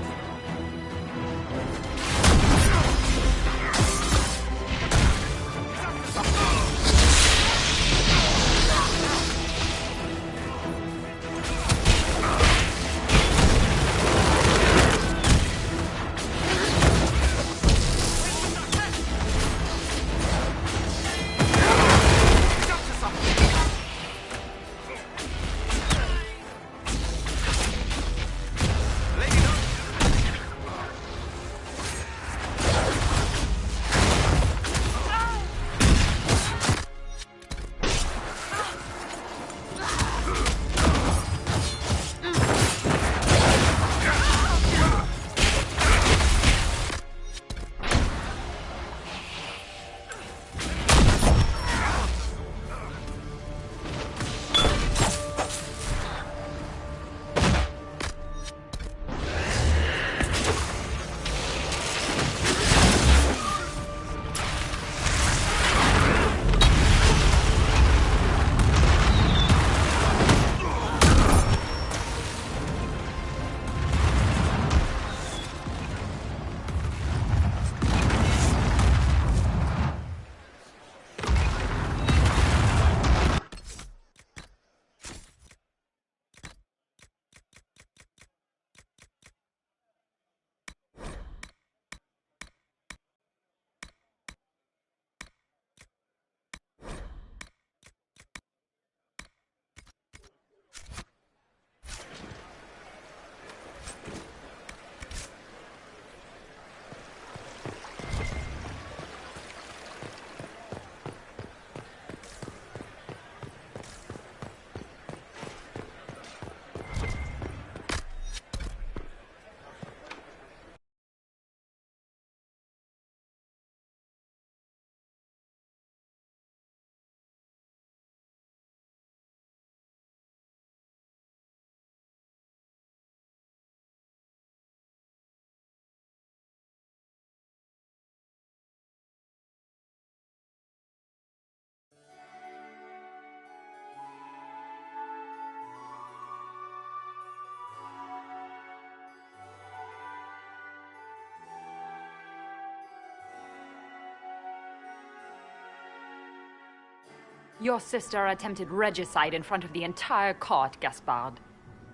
Your sister attempted regicide in front of the entire court, Gaspard.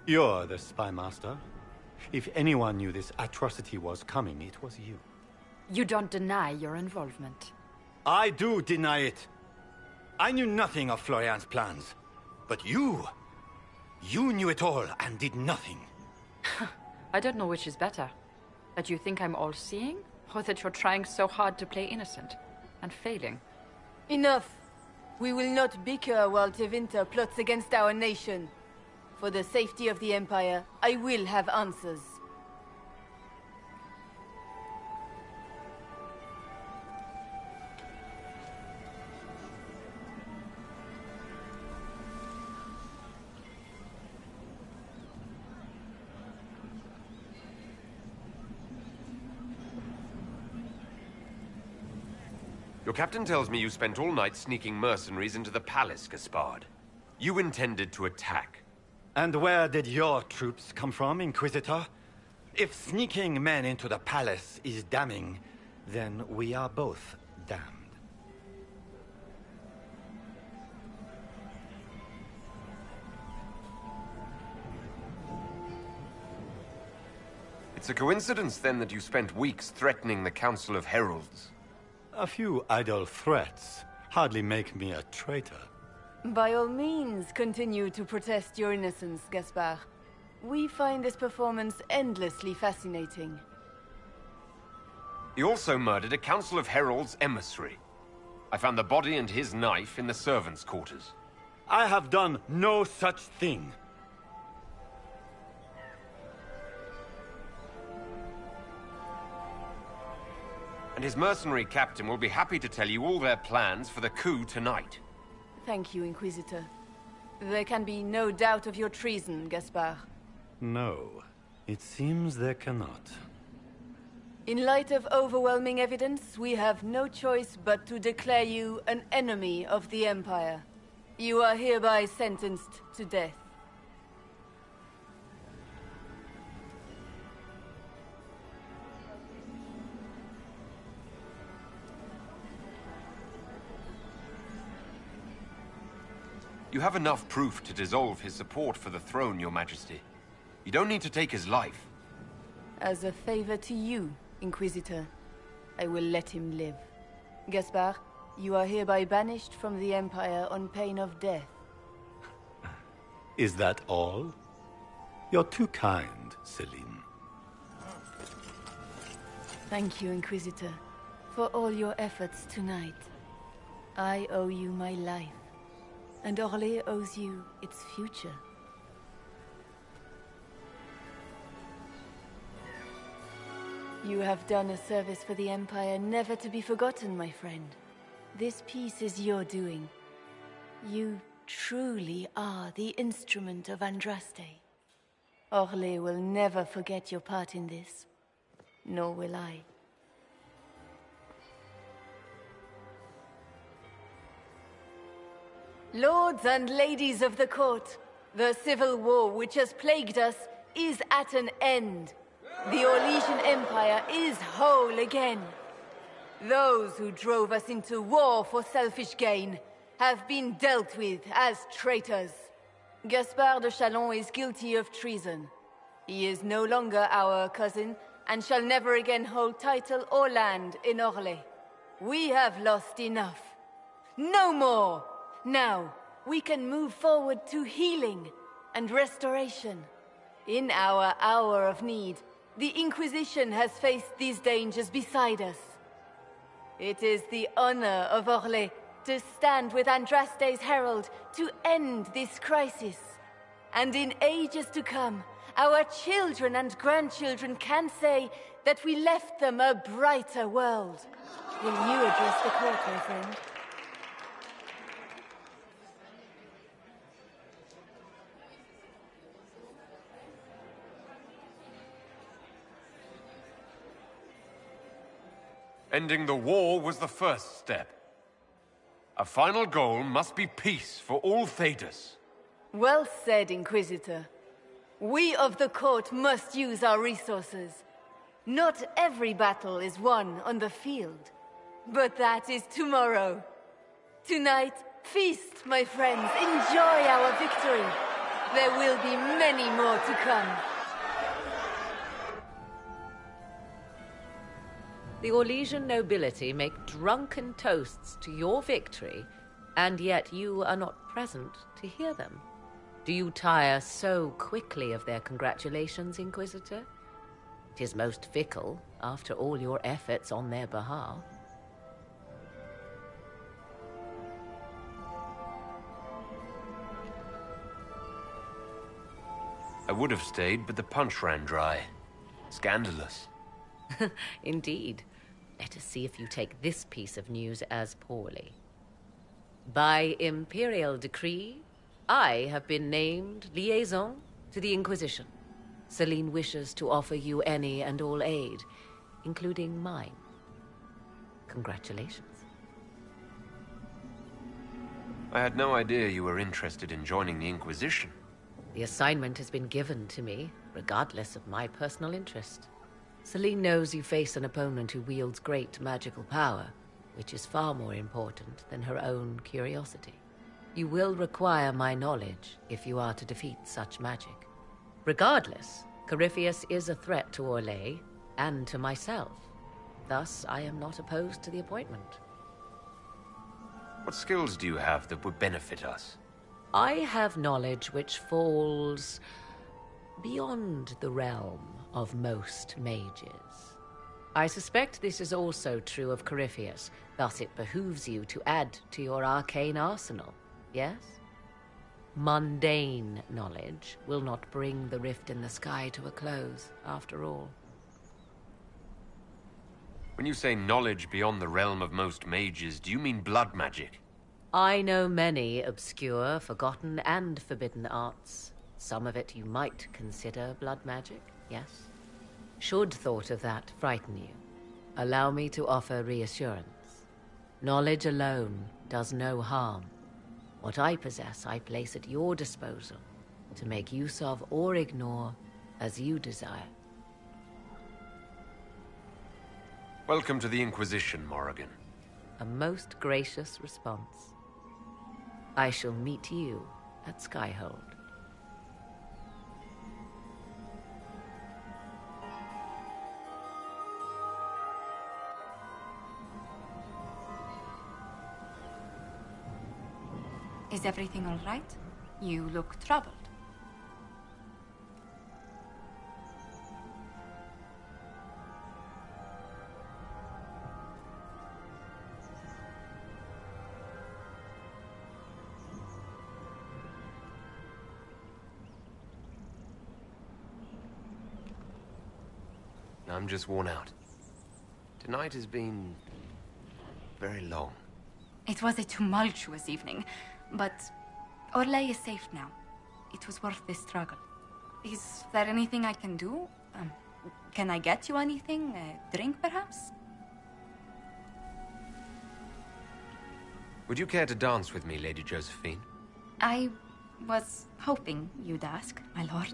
You're the spy master. If anyone knew this atrocity was coming, it was you. You don't deny your involvement. I do deny it. I knew nothing of Florian's plans. But you knew it all and did nothing. I don't know which is better. That you think I'm all-seeing, or that you're trying so hard to play innocent and failing. Enough. We will not bicker while Tevinter plots against our nation. For the safety of the Empire, I will have answers. Your captain tells me you spent all night sneaking mercenaries into the palace, Gaspard. You intended to attack. And where did your troops come from, Inquisitor? If sneaking men into the palace is damning, then we are both damned. It's a coincidence, then, that you spent weeks threatening the Council of Heralds. A few idle threats hardly make me a traitor. By all means, continue to protest your innocence, Gaspard. We find this performance endlessly fascinating. He also murdered a Council of Heralds emissary. I found the body and his knife in the servants' quarters. I have done no such thing. And his mercenary captain will be happy to tell you all their plans for the coup tonight. Thank you, Inquisitor. There can be no doubt of your treason, Gaspard. No, it seems there cannot. In light of overwhelming evidence, we have no choice but to declare you an enemy of the Empire. You are hereby sentenced to death. You have enough proof to dissolve his support for the throne, Your Majesty. You don't need to take his life. As a favor to you, Inquisitor, I will let him live. Gaspard, you are hereby banished from the Empire on pain of death. Is that all? You're too kind, Celine. Thank you, Inquisitor, for all your efforts tonight. I owe you my life, and Orlais owes you its future. You have done a service for the Empire never to be forgotten, my friend. This piece is your doing. You truly are the instrument of Andraste. Orlais will never forget your part in this, nor will I. Lords and ladies of the court, the civil war which has plagued us is at an end. The Orlesian Empire is whole again. Those who drove us into war for selfish gain have been dealt with as traitors. Gaspard de Chalon is guilty of treason. He is no longer our cousin and shall never again hold title or land in Orlais. We have lost enough. No more! Now, we can move forward to healing and restoration. In our hour of need, the Inquisition has faced these dangers beside us. It is the honor of Orlais to stand with Andraste's herald to end this crisis. And in ages to come, our children and grandchildren can say that we left them a brighter world. Will you address the court, my friend? Ending the war was the first step. A final goal must be peace for all Thedas. Well said, Inquisitor. We of the court must use our resources. Not every battle is won on the field, but that is tomorrow. Tonight, feast, my friends. Enjoy our victory. There will be many more to come. The Orlesian nobility make drunken toasts to your victory, and yet you are not present to hear them. Do you tire so quickly of their congratulations, Inquisitor? 'Tis most fickle, after all your efforts on their behalf. I would have stayed, but the punch ran dry. Scandalous. Indeed. Let us see if you take this piece of news as poorly. By imperial decree, I have been named liaison to the Inquisition. Celine wishes to offer you any and all aid, including mine. Congratulations. I had no idea you were interested in joining the Inquisition. The assignment has been given to me, regardless of my personal interest. Celine knows you face an opponent who wields great magical power, which is far more important than her own curiosity. You will require my knowledge if you are to defeat such magic. Regardless, Corypheus is a threat to Orlais and to myself. Thus, I am not opposed to the appointment. What skills do you have that would benefit us? I have knowledge which falls beyond the realm of most mages. I suspect this is also true of Corypheus, thus it behooves you to add to your arcane arsenal, yes? Mundane knowledge will not bring the rift in the sky to a close, after all. When you say knowledge beyond the realm of most mages, do you mean blood magic? I know many obscure, forgotten, and forbidden arts. Some of it you might consider blood magic, yes? Should thought of that frighten you, allow me to offer reassurance. Knowledge alone does no harm. What I possess, I place at your disposal to make use of or ignore as you desire. Welcome to the Inquisition, Morrigan. A most gracious response. I shall meet you at Skyhold. Is everything all right? You look troubled. I'm just worn out. Tonight has been very long. It was a tumultuous evening, but Orlais is safe now. It was worth the struggle. Is there anything I can do? Can I get you anything? A drink, perhaps? Would you care to dance with me, Lady Josephine? I was hoping you'd ask, my lord.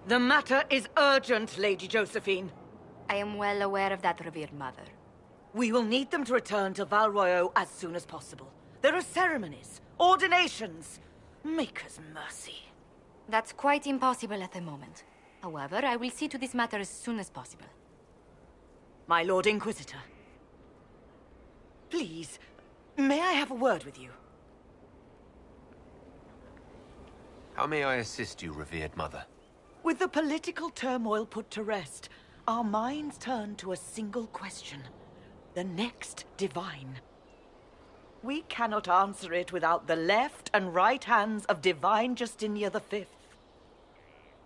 The matter is urgent, Lady Josephine. I am well aware of that, revered mother. We will need them to return to Val Royeaux as soon as possible. There are ceremonies, ordinations. Make us mercy. That's quite impossible at the moment. However, I will see to this matter as soon as possible. My Lord Inquisitor. Please, may I have a word with you? How may I assist you, revered mother? With the political turmoil put to rest, our minds turn to a single question. The next divine. We cannot answer it without the left and right hands of Divine Justinia V.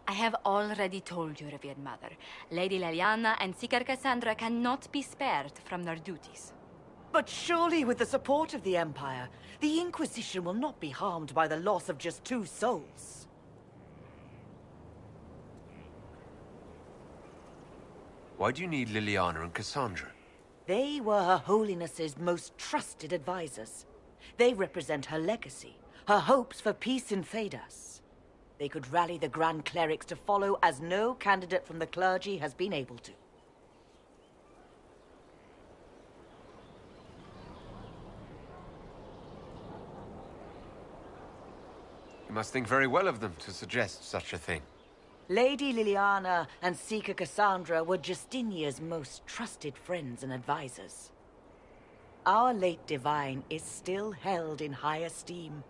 I have already told you, revered mother. Lady Leliana and Seeker Cassandra cannot be spared from their duties. But surely with the support of the Empire, the Inquisition will not be harmed by the loss of just 2 souls. Why do you need Liliana and Cassandra? They were Her Holiness's most trusted advisors. They represent her legacy, her hopes for peace in Phaedas. They could rally the Grand Clerics to follow as no candidate from the clergy has been able to. You must think very well of them to suggest such a thing. Lady Liliana and Seeker Cassandra were Justinia's most trusted friends and advisors. Our late divine is still held in high esteem.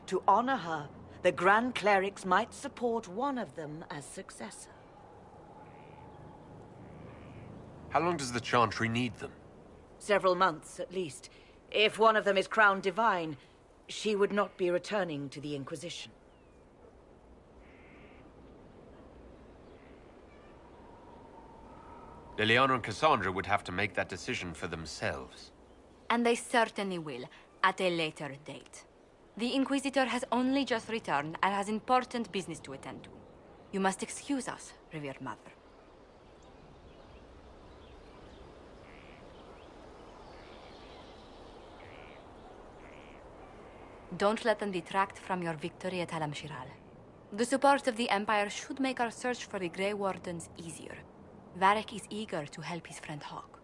To honor her, the Grand Clerics might support one of them as successor. How long does the Chantry need them? Several months, at least. If one of them is crowned divine, she would not be returning to the Inquisition. Liliana and Cassandra would have to make that decision for themselves. And they certainly will, at a later date. The Inquisitor has only just returned and has important business to attend to. You must excuse us, revered mother. Don't let them detract from your victory at Alam Shiral. The support of the Empire should make our search for the Grey Wardens easier. Varric is eager to help his friend Hawk.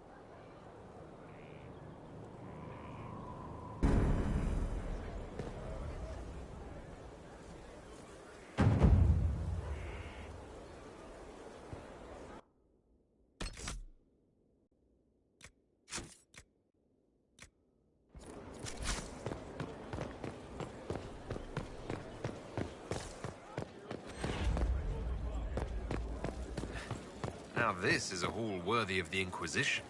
Now this is a hall worthy of the Inquisition.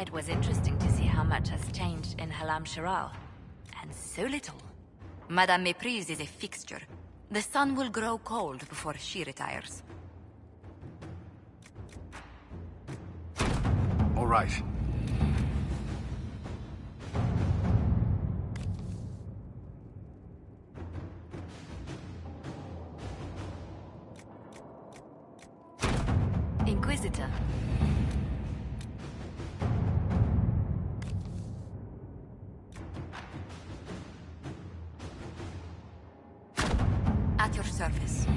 It was interesting to see how much has changed in Halam Shiral. And so little Madame Méprise is a fixture. The sun will grow cold before she retires. All right. Inquisitor. At your service.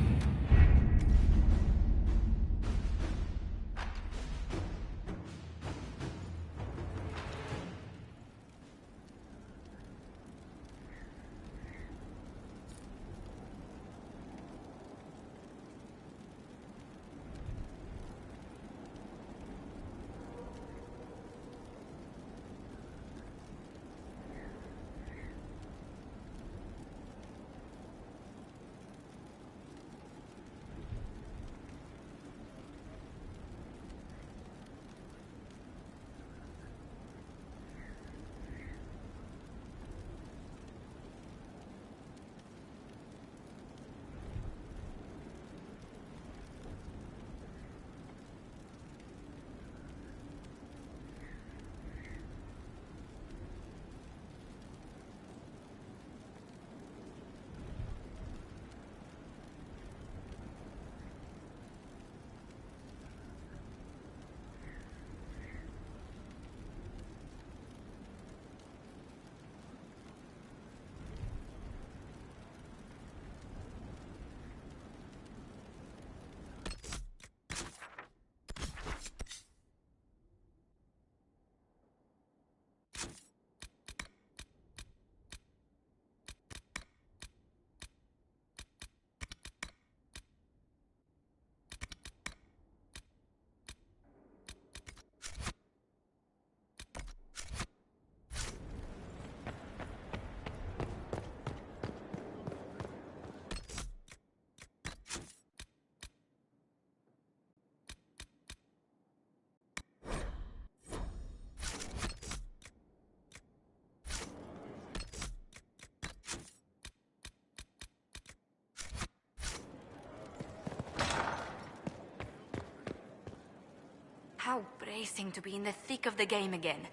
How bracing to be in the thick of the game again.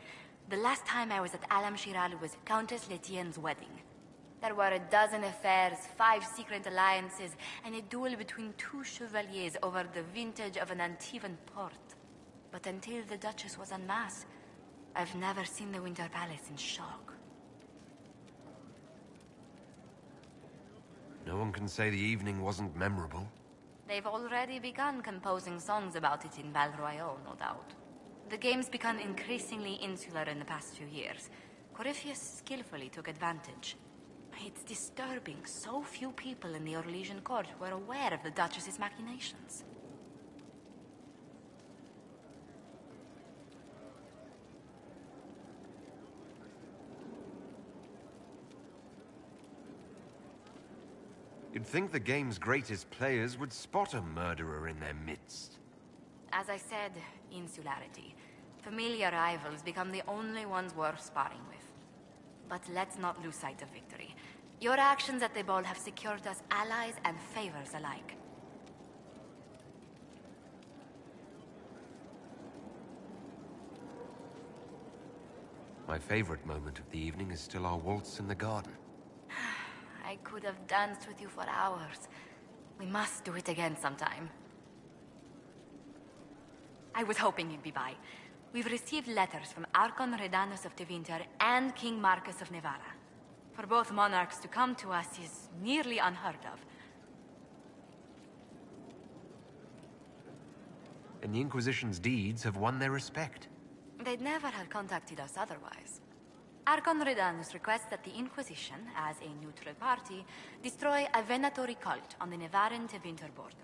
The last time I was at Alam Shiral was Countess Letienne's wedding. There were a dozen affairs, 5 secret alliances, and a duel between 2 chevaliers over the vintage of an Antivan port. But until the Duchess was en masse, I've never seen the Winter Palace in shock. No one can say the evening wasn't memorable. They've already begun composing songs about it in Val Royale, no doubt. The game's become increasingly insular in the past few years. Corypheus skillfully took advantage. It's disturbing so few people in the Orlesian court were aware of the Duchess's machinations. You'd think the game's greatest players would spot a murderer in their midst. As I said, insularity. Familiar rivals become the only ones worth sparring with. But let's not lose sight of victory. Your actions at the ball have secured us allies and favors alike. My favorite moment of the evening is still our waltz in the garden. I could have danced with you for hours. We must do it again sometime. I was hoping you'd be by. We've received letters from Archon Redanus of Tevinter and King Marcus of Nevada. For both monarchs to come to us is nearly unheard of. And the Inquisition's deeds have won their respect. They'd never have contacted us otherwise. Archon Redanus requests that the Inquisition, as a neutral party, destroy a venatory cult on the Nevaran-Tevinter border.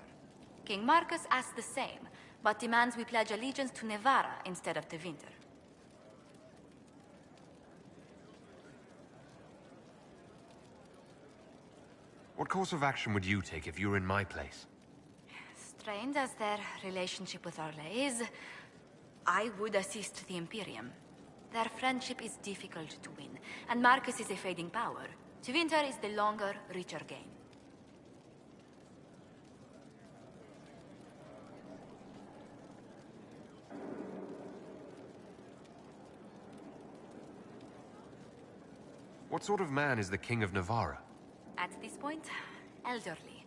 King Marcus asks the same, but demands we pledge allegiance to Nevada instead of Tevinter. What course of action would you take if you were in my place? Strained as their relationship with Orlais is, I would assist the Imperium. Their friendship is difficult to win, and Marcus is a fading power. Tevinter is the longer, richer game. What sort of man is the King of Navarra? At this point, elderly.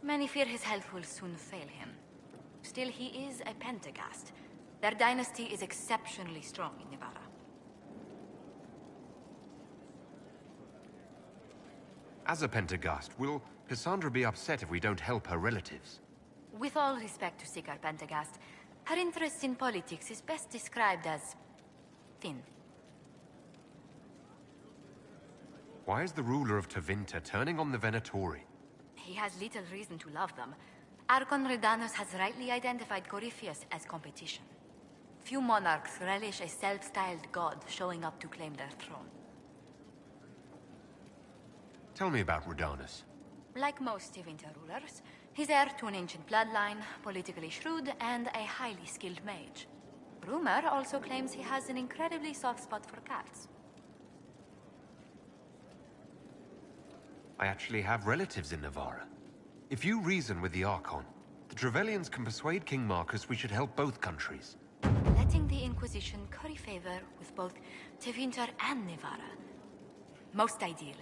Many fear his health will soon fail him. Still, he is a Pentagast. Their dynasty is exceptionally strong in Navarra. As a Pentagast, will Cassandra be upset if we don't help her relatives? With all respect to Sigar Pentagast, her interest in politics is best described as thin. Why is the ruler of Tevinter turning on the Venatori? He has little reason to love them. Archon Redanus has rightly identified Corypheus as competition. Few monarchs relish a self-styled god showing up to claim their throne. Tell me about Redanus. Like most Tevinter rulers, he's heir to an ancient bloodline, politically shrewd, and a highly skilled mage. Rumor also claims he has an incredibly soft spot for cats. I actually have relatives in Navarra. If you reason with the Archon, the Trevellians can persuade King Marcus we should help both countries. Letting the Inquisition curry favor with both Tevinter and Navarra. Most ideal.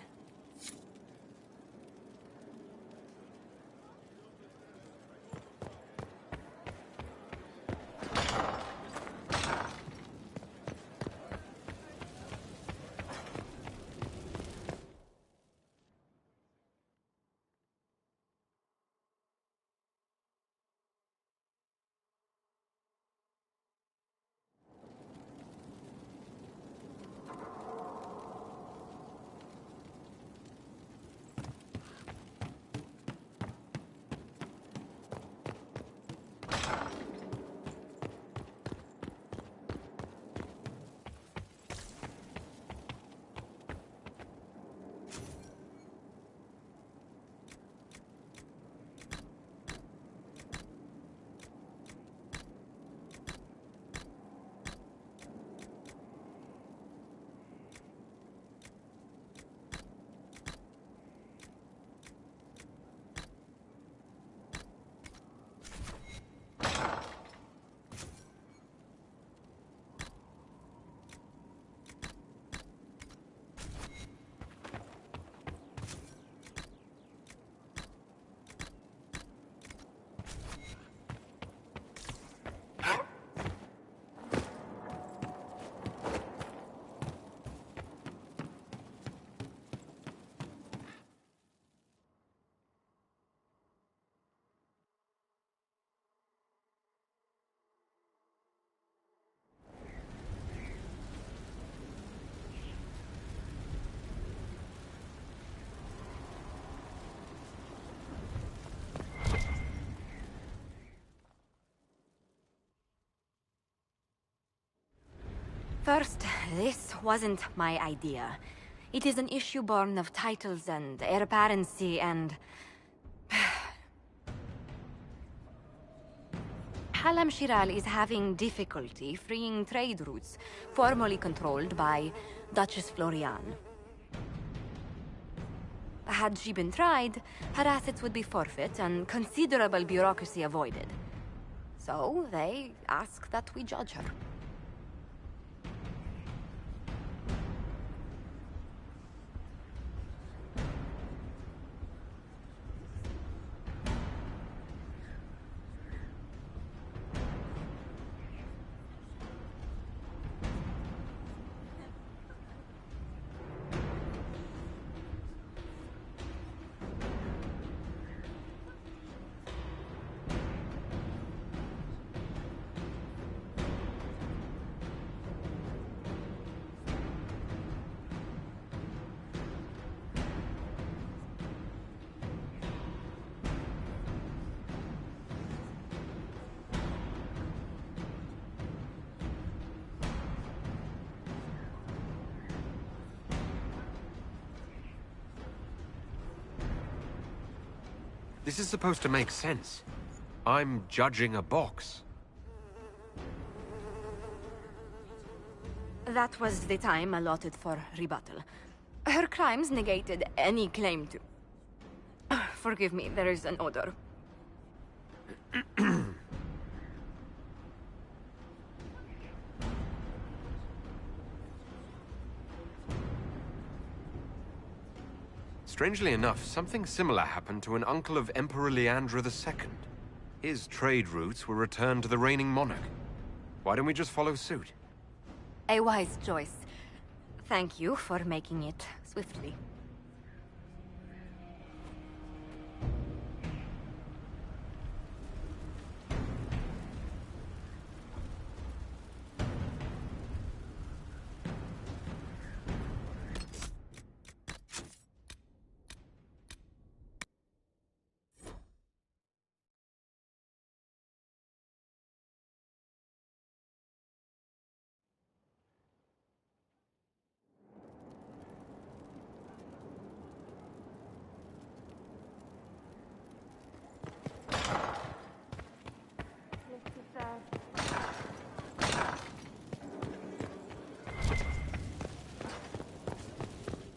First, this wasn't my idea. It is an issue born of titles and heir apparency and... Halam Shiral is having difficulty freeing trade routes formerly controlled by Duchess Florian. Had she been tried, her assets would be forfeit and considerable bureaucracy avoided. So they ask that we judge her. This is supposed to make sense. I'm judging a box. That was the time allotted for rebuttal. Her crimes negated any claim to... Forgive me, there is an odor. Strangely enough, something similar happened to an uncle of Emperor Leandra II. His trade routes were returned to the reigning monarch. Why don't we just follow suit? A wise choice. Thank you for making it swiftly.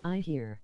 I hear.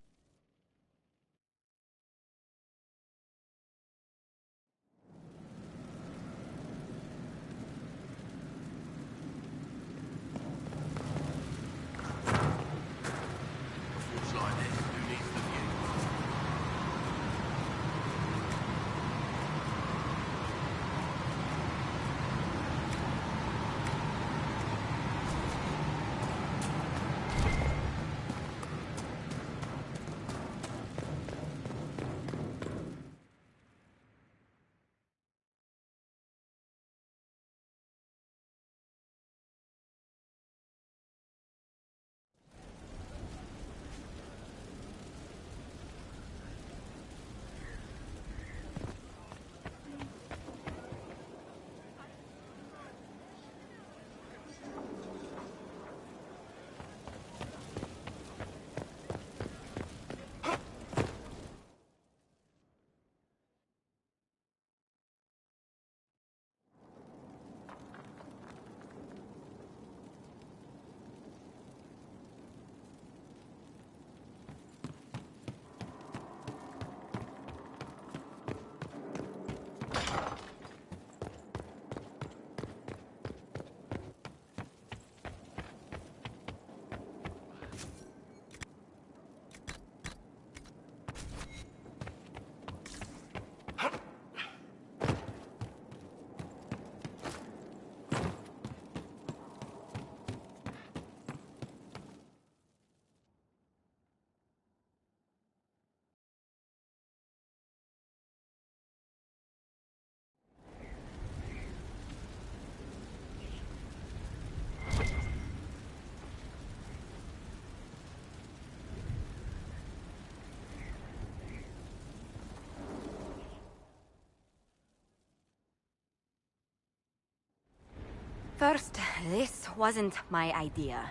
First, this wasn't my idea.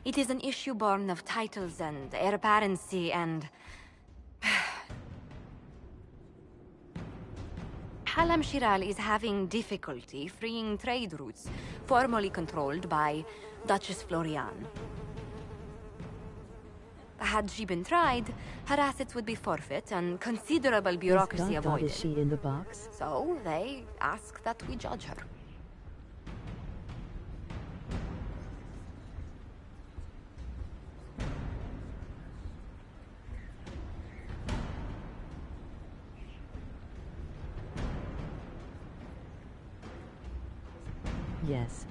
It is an issue born of titles and heir apparency and... Halam Shiral is having difficulty freeing trade routes formerly controlled by Duchess Florian. Had she been tried, her assets would be forfeit and considerable bureaucracy avoided. Is she in the box? So they ask that we judge her. Yes.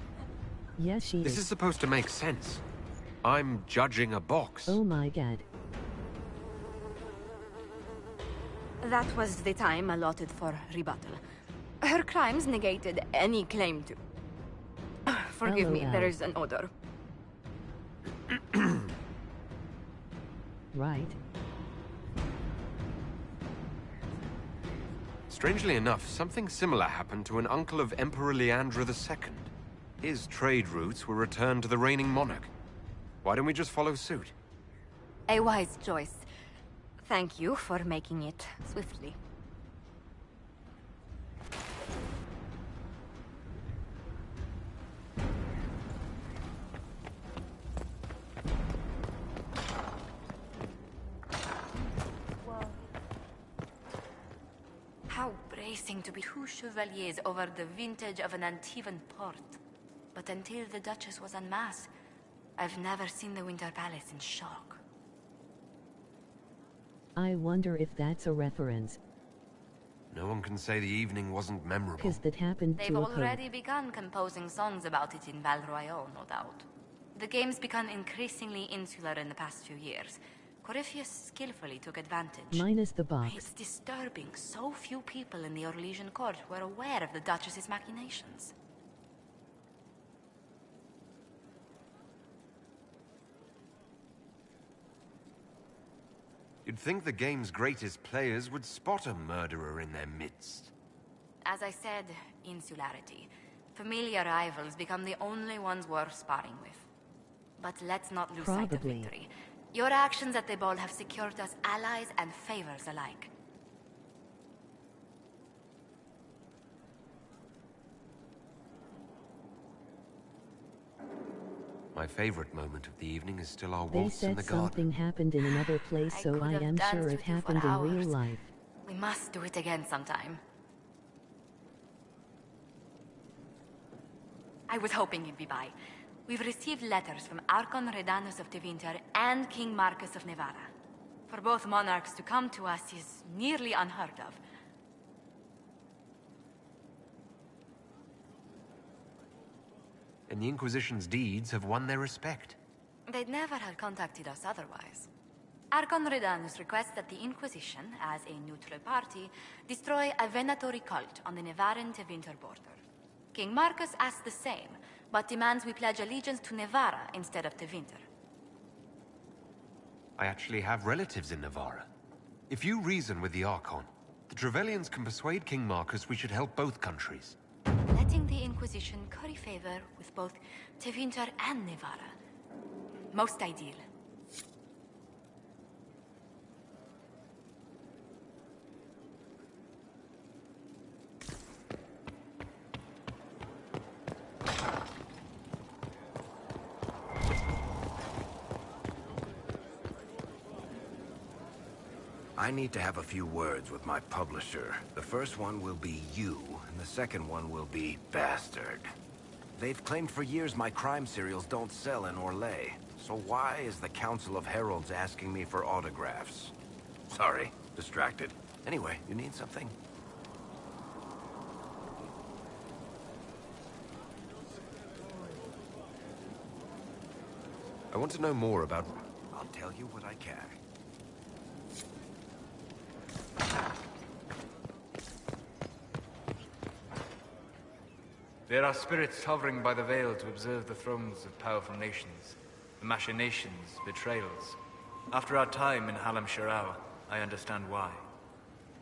Yes, she is. This is supposed to make sense. I'm judging a box. Oh my god. That was the time allotted for rebuttal. Her crimes negated any claim to... Forgive me, LOL. there is an odor. Right. Strangely enough, something similar happened to an uncle of Emperor Leandra II. His trade routes were returned to the reigning monarch. Why don't we just follow suit? A wise choice. Thank you for making it swiftly. How bracing to be two chevaliers over the vintage of an Antivan port. But until the Duchess was en masse, I've never seen the Winter Palace in shock. I wonder if that's a reference. No one can say the evening wasn't memorable. 'Cause that happened They've to a already begun composing songs about it in Val Royale, no doubt. The game's become increasingly insular in the past few years. Corypheus skillfully took advantage. minus the box. It's disturbing so few people in the Orlesian court were aware of the Duchess's machinations. You'd think the game's greatest players would spot a murderer in their midst. As I said, insularity. Familiar rivals become the only ones worth sparring with. But let's not lose sight of Probably. victory. Your actions at the ball have secured us allies and favors alike. My favorite moment of the evening is still our They waltz in said the garden. something happened in another place, so could I have am danced sure it with you for happened in real hours. life. We must do it again sometime. I was hoping you'd be by. We've received letters from Archon Redanus of Tevinter and King Marcus of Nevada. For both monarchs to come to us is nearly unheard of. And the Inquisition's deeds have won their respect. They'd never have contacted us otherwise. Archon Redanus requests that the Inquisition, as a neutral party, destroy a Venatory cult on the Nevaran-Tevinter border. King Marcus asks the same, but demands we pledge allegiance to Nevara instead of Tevinter. I actually have relatives in Navarra. If you reason with the Archon, the Trevellians can persuade King Marcus we should help both countries. Letting the Inquisition curry favor with both Tevinter and Nevara. Most ideal. I need to have a few words with my publisher. The first one will be you, and the second one will be Bastard. They've claimed for years my crime serials don't sell in Orlais. So why is the Council of Heralds asking me for autographs? Sorry, distracted. Anyway, you need something? I want to know more about... I'll tell you what I can. There are spirits hovering by the veil to observe the thrones of powerful nations, the machinations, betrayals. After our time in Halam Sharau, I understand why.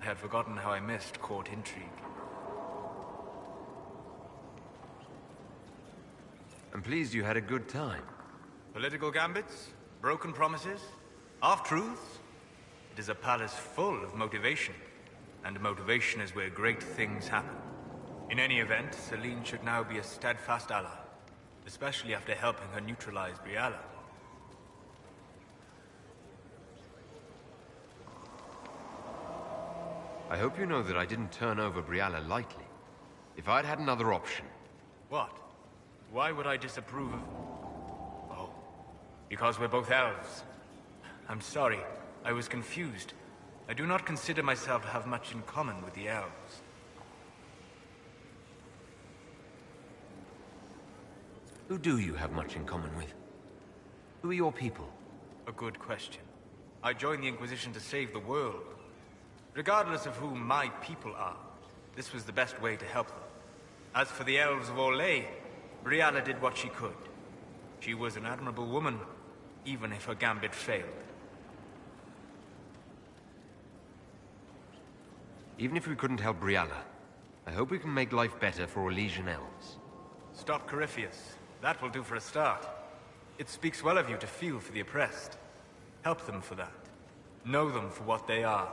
I had forgotten how I missed court intrigue. I'm pleased you had a good time. Political gambits, broken promises, half-truths. It is a palace full of motivation, and motivation is where great things happen. In any event, Celine should now be a steadfast ally, especially after helping her neutralize Briala. I hope you know that I didn't turn over Briala lightly. If I'd had another option... What? Why would I disapprove of... Oh, because we're both elves. I'm sorry, I was confused. I do not consider myself to have much in common with the elves. Who do you have much in common with? Who are your people? A good question. I joined the Inquisition to save the world. Regardless of who my people are, this was the best way to help them. As for the elves of Orlais, Briala did what she could. She was an admirable woman, even if her gambit failed. Even if we couldn't help Briala, I hope we can make life better for Orlesian elves. Stop Corypheus. That will do for a start. It speaks well of you to feel for the oppressed. Help them for that. Know them for what they are,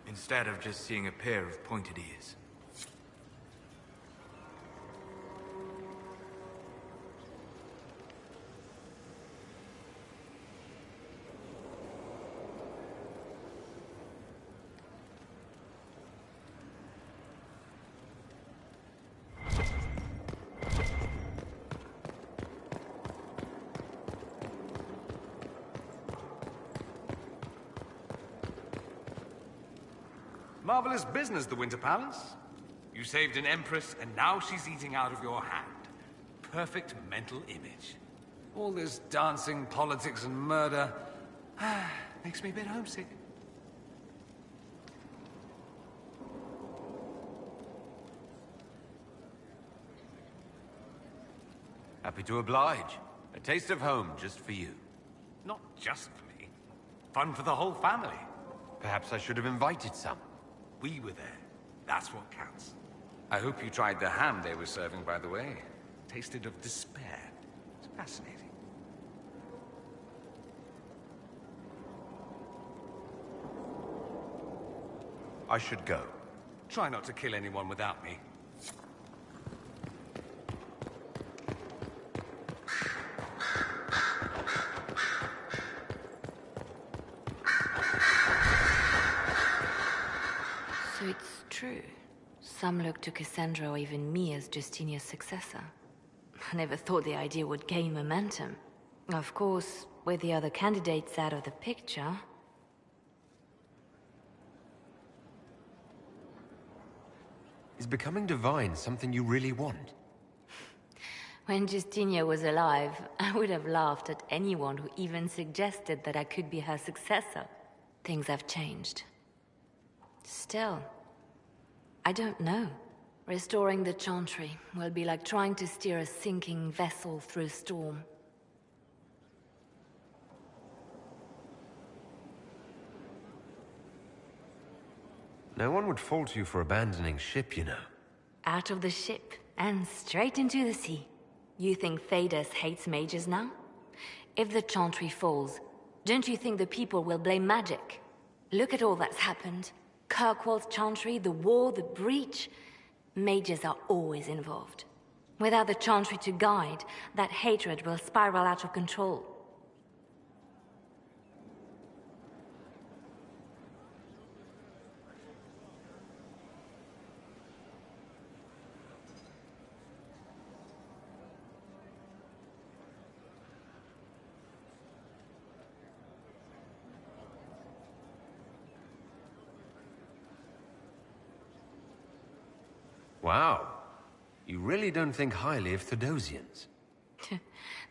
instead of just seeing a pair of pointed ears. Marvelous business, the Winter Palace. You saved an empress, and now she's eating out of your hand. Perfect mental image. All this dancing, politics, and murder makes me a bit homesick. Happy to oblige. A taste of home just for you. Not just for me. Fun for the whole family. Perhaps I should have invited some. We were there. That's what counts. I hope you tried the ham they were serving, by the way. Tasted of despair. It's fascinating. I should go. Try not to kill anyone without me. So it's true. Some look to Cassandra or even me as Justinia's successor. I never thought the idea would gain momentum. Of course, with the other candidates out of the picture... Is becoming divine something you really want? When Justinia was alive, I would have laughed at anyone who even suggested that I could be her successor. Things have changed. Still, I don't know. Restoring the Chantry will be like trying to steer a sinking vessel through a storm. No one would fault you for abandoning ship, you know. Out of the ship, and straight into the sea. You think Thedas hates mages now? If the Chantry falls, don't you think the people will blame magic? Look at all that's happened. Kirkwall's Chantry, the war, the breach. Mages are always involved. Without the Chantry to guide, that hatred will spiral out of control. Wow. You really don't think highly of Thedosians.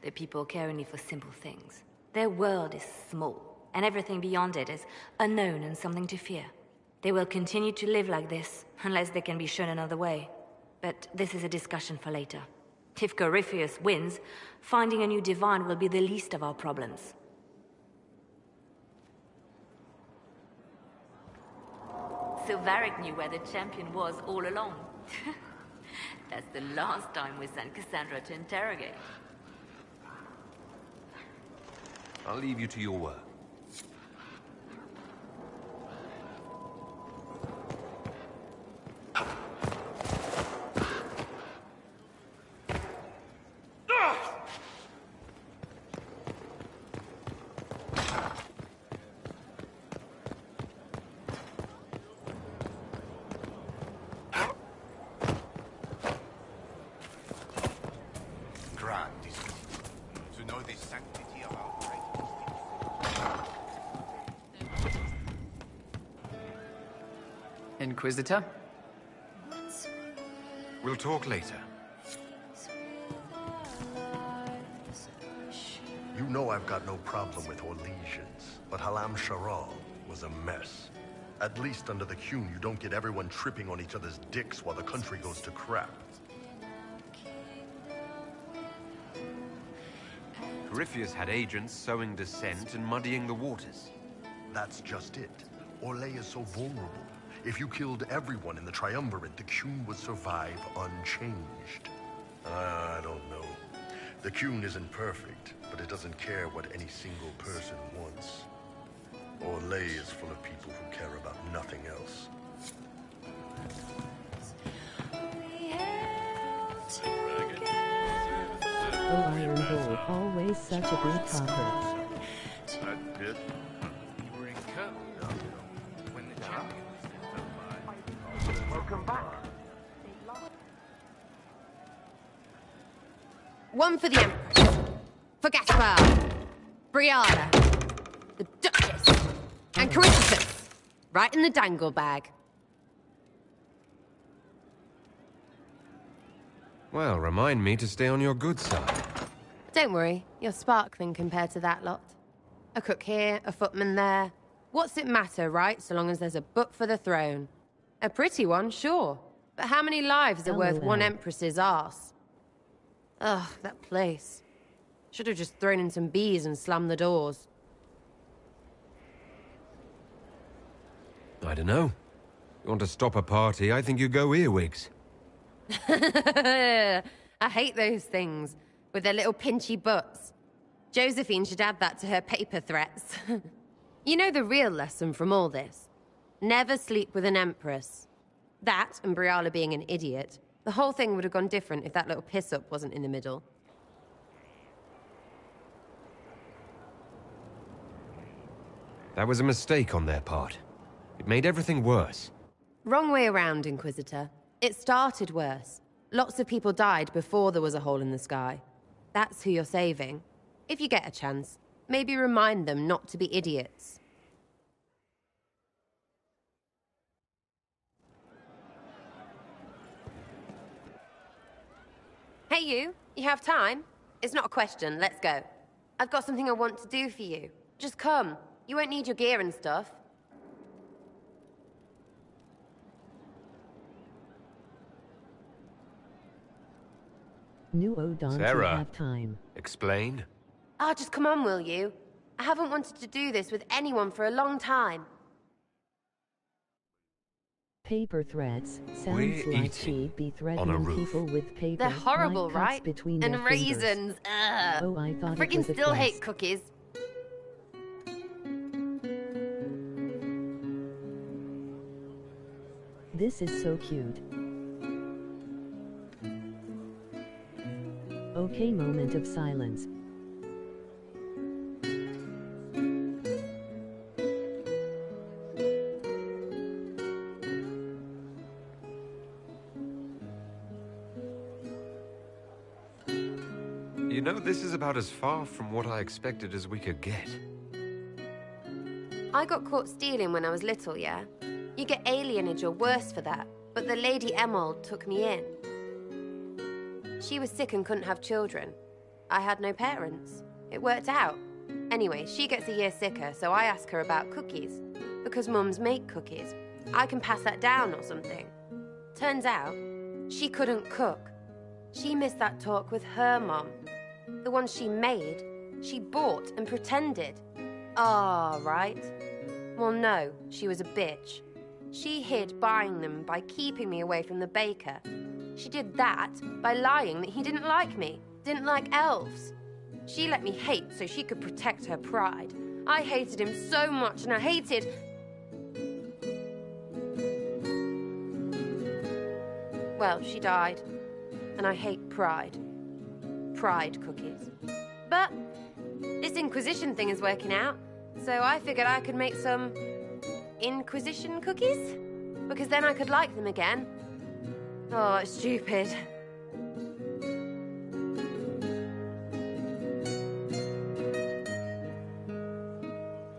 The people care only for simple things. Their world is small, and everything beyond it is unknown and something to fear. They will continue to live like this, unless they can be shown another way. But this is a discussion for later. If Corypheus wins, finding a new divine will be the least of our problems. So Varric knew where the champion was all along. That's the last time we sent Cassandra to interrogate. I'll leave you to your work. Inquisitor? We'll talk later. You know I've got no problem with Orlesians, but Halam Sharal was a mess. At least under the Qun, you don't get everyone tripping on each other's dicks while the country goes to crap. Corypheus had agents sowing dissent and muddying the waters. That's just it. Orlais is so vulnerable. If you killed everyone in the Triumvirate, the Qun would survive unchanged. I don't know. The Qun isn't perfect, but it doesn't care what any single person wants. Orlais is full of people who care about nothing else. Oh, Iron Bull, always such a good talker. Welcome back. One for the Empress. For Gaspard. Brianna. The Duchess. And Corypheus. Right in the dangle bag. Well, remind me to stay on your good side. Don't worry, you're sparkling compared to that lot. A cook here, a footman there. What's it matter, right, so long as there's a butt for the throne? A pretty one, sure. But how many lives are worth one empress's arse? Ugh, that place. Should have just thrown in some bees and slammed the doors. I don't know. You want to stop a party, I think you go earwigs. I hate those things, with their little pinchy butts. Josephine should add that to her paper threats. You know the real lesson from all this? Never sleep with an empress. That, and Briala being an idiot. The whole thing would have gone different if that little piss-up wasn't in the middle. That was a mistake on their part. It made everything worse. Wrong way around, Inquisitor. It started worse. Lots of people died before there was a hole in the sky. That's who you're saving. If you get a chance, maybe remind them not to be idiots. Hey you have time? It's not a question, let's go. I've got something I want to do for you. Just come. You won't need your gear and stuff. New Dancee Sarah, have time. Explain? Ah, just come on, will you? I haven't wanted to do this with anyone for a long time. Paper threats sounds We're like eating she'd be on a threatening roof. people with paper. They're horrible, like cuts right? Between And their raisins. fingers. Ugh. Oh, I thought it Freaking was a still hate quest. cookies. This is so cute. Okay, moment of silence. You know, this is about as far from what I expected as we could get. I got caught stealing when I was little, yeah? You get alienage or worse for that, but the Lady Emerald took me in. She was sick and couldn't have children. I had no parents. It worked out. Anyway, she gets a year sicker, so I ask her about cookies. Because mums make cookies. I can pass that down or something. Turns out, she couldn't cook. She missed that talk with her mom. The one she made, she bought and pretended. Ah, right. Well, no, she was a bitch. She hid buying them by keeping me away from the baker. She did that by lying that he didn't like me, didn't like elves. She let me hate so she could protect her pride. I hated him so much, and I hated... Well, she died. And I hate pride. Pride cookies. But this Inquisition thing is working out, so I figured I could make some Inquisition cookies? Because then I could like them again. Oh, it's stupid.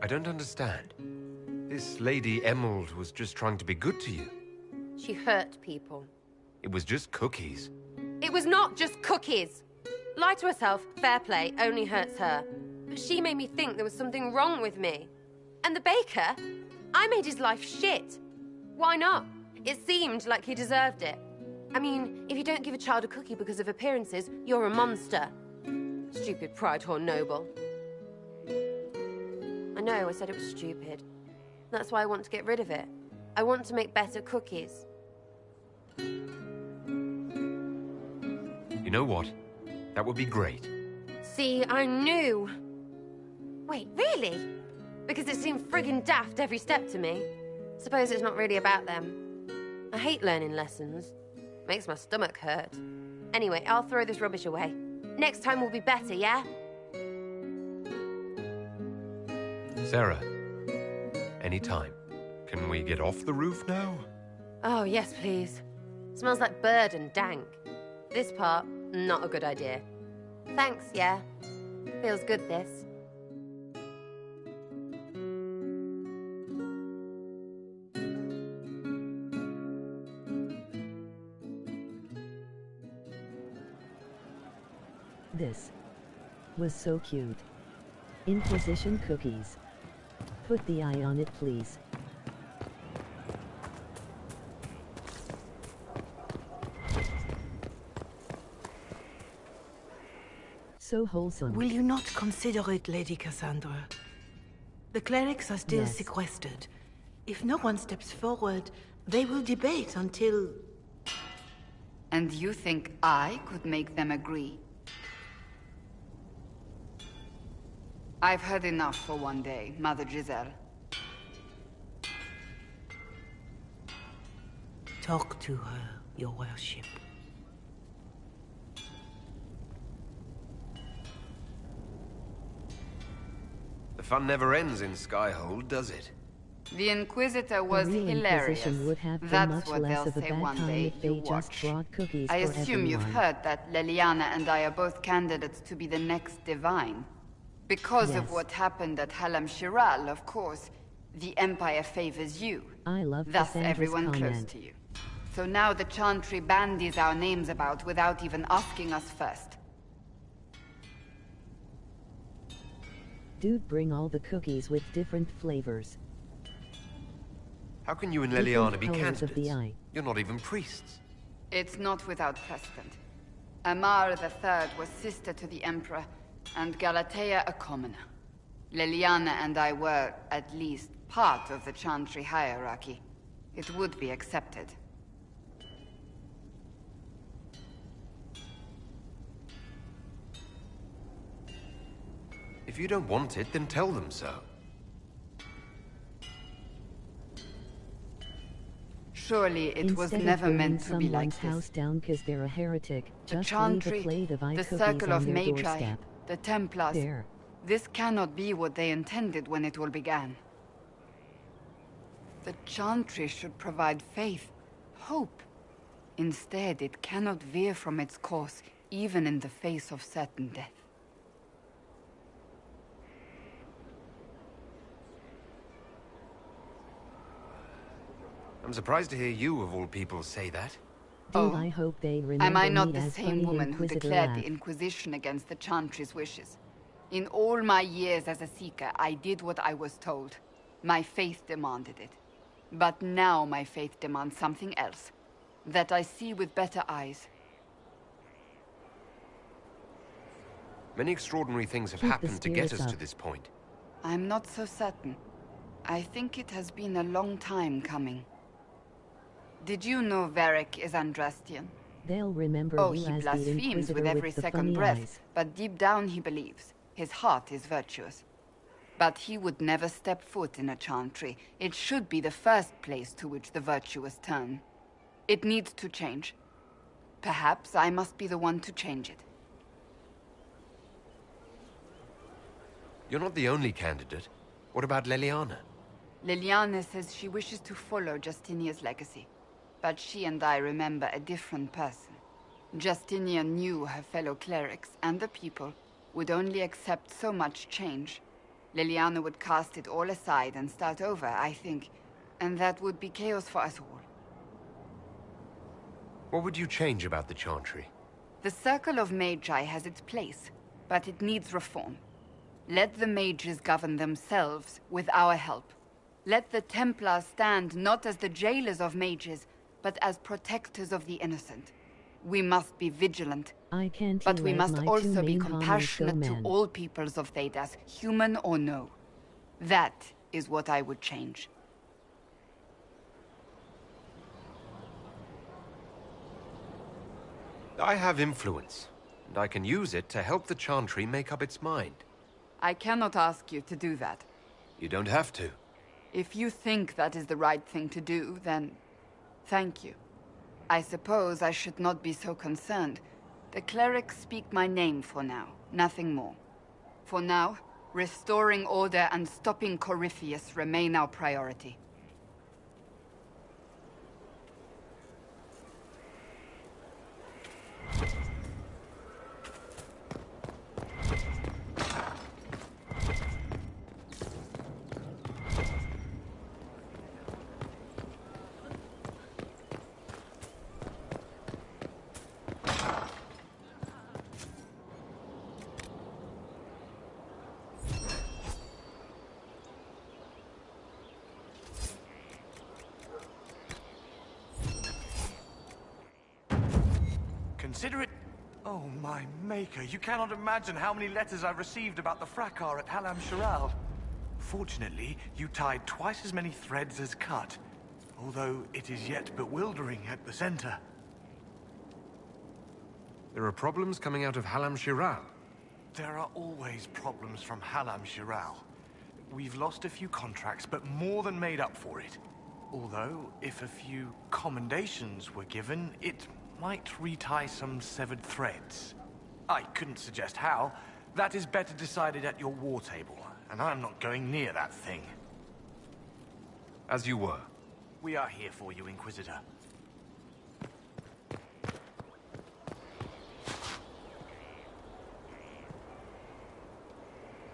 I don't understand. This Lady Emerald was just trying to be good to you. She hurt people. It was just cookies. It was not just cookies. Lie to herself, fair play, only hurts her. But she made me think there was something wrong with me. And the baker? I made his life shit. Why not? It seemed like he deserved it. I mean, if you don't give a child a cookie because of appearances, you're a monster. Stupid pride whore noble. I know, I said it was stupid. That's why I want to get rid of it. I want to make better cookies. You know what? That would be great. See, I knew. Wait, really? Because it seemed friggin' daft every step to me. Suppose it's not really about them. I hate learning lessons. Makes my stomach hurt. Anyway, I'll throw this rubbish away. Next time will be better, yeah? Sarah, anytime. Can we get off the roof now? Oh, yes, please. Smells like bird and dank. This part, not a good idea. Thanks, yeah. Feels good, this. This was so cute. Inquisition cookies. Put the eye on it, please. So wholesome. Will you not consider it, Lady Cassandra? The clerics are still Yes. sequestered. If no one steps forward, they will debate until... And you think I could make them agree? I've heard enough for one day, Mother Giselle. Talk to her, your worship. The fun never ends in Skyhold, does it? The Inquisitor was the real hilarious. Inquisition would have been That's much what less they'll of a say bad one time day. if they You just watch. brought cookies I for assume you've everyone. heard that Leliana and I are both candidates to be the next Divine. Because of Yes. what happened at Halam Shiral, of course, the Empire favors you. I love Thus Cassandra's everyone close comment. to you. So now the Chantry bandies our names about without even asking us first. Dude, bring all the cookies with different flavors. How can you and Different Leliana be colors of the candidates? eye. You're not even priests. It's not without precedent. Amar III was sister to the Emperor, and Galatea a commoner. Leliana and I were, at least, part of the Chantry hierarchy. It would be accepted. If you don't want it, then tell them so. Surely it was Instead of never burning meant to be like someone's this. house down 'cause they're a heretic, The just Chantry, leave a plate of eye the cookies Circle on of their Magi, doorstep. the Templars. There. This cannot be what they intended when it all began. The Chantry should provide faith, hope. Instead, it cannot veer from its course, even in the face of certain death. I'm surprised to hear you, of all people, say that. Dude, I hope they remember Am I not me the as same funny woman who Inquisitor declared laugh. the Inquisition against the Chantry's wishes? In all my years as a Seeker, I did what I was told. My faith demanded it. But now my faith demands something else. That I see with better eyes. Many extraordinary things have Keep the happened to get spirits us to up. this point. I'm not so certain. I think it has been a long time coming. Did you know Varric is Andrastian? They'll remember Oh, you he as the blasphemes Inquisitor with every the second funny breath, eyes. but deep down he believes. His heart is virtuous. But he would never step foot in a Chantry. It should be the first place to which the virtuous turn. It needs to change. Perhaps I must be the one to change it. You're not the only candidate. What about Leliana? Liliana says she wishes to follow Justinia's legacy. But she and I remember a different person. Justinia knew her fellow clerics and the people would only accept so much change. Liliana would cast it all aside and start over, I think. And that would be chaos for us all. What would you change about the Chantry? The Circle of Magi has its place, but it needs reform. Let the mages govern themselves with our help. Let the Templars stand not as the jailers of mages, but as protectors of the innocent. We must be vigilant, I can't but we let must my also two be main homies go compassionate to mad. all peoples of Thedas, human or no. That is what I would change. I have influence, and I can use it to help the Chantry make up its mind. I cannot ask you to do that. You don't have to. If you think that is the right thing to do, then thank you. I suppose I should not be so concerned. The clerics speak my name for now, nothing more. For now, restoring order and stopping Corypheus remain our priority. consider it... Oh, my maker, you cannot imagine how many letters I've received about the fracas at Halam Shiral. Fortunately, you tied twice as many threads as cut, although it is yet bewildering at the center. There are problems coming out of Halam Shiral. There are always problems from Halam Shiral. We've lost a few contracts, but more than made up for it. Although, if a few commendations were given, it might retie some severed threads. I couldn't suggest how. That is better decided at your war table, and I'm not going near that thing. As you were. We are here for you, Inquisitor.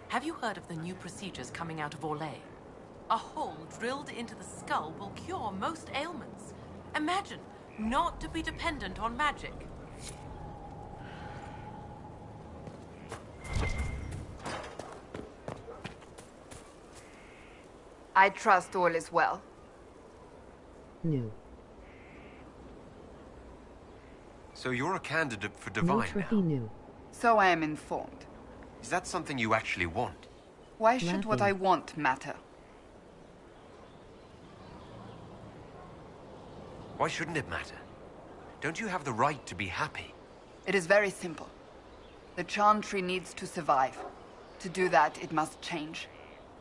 Have you heard of the new procedures coming out of Orlais? A hole drilled into the skull will cure most ailments. Imagine, not to be dependent on magic. I trust all is well. No. So you're a candidate for No Divine trophy now? new. So I am informed. Is that something you actually want? Why should what I want matter? Why shouldn't it matter? Don't you have the right to be happy? It is very simple. The Chantry needs to survive. To do that, it must change.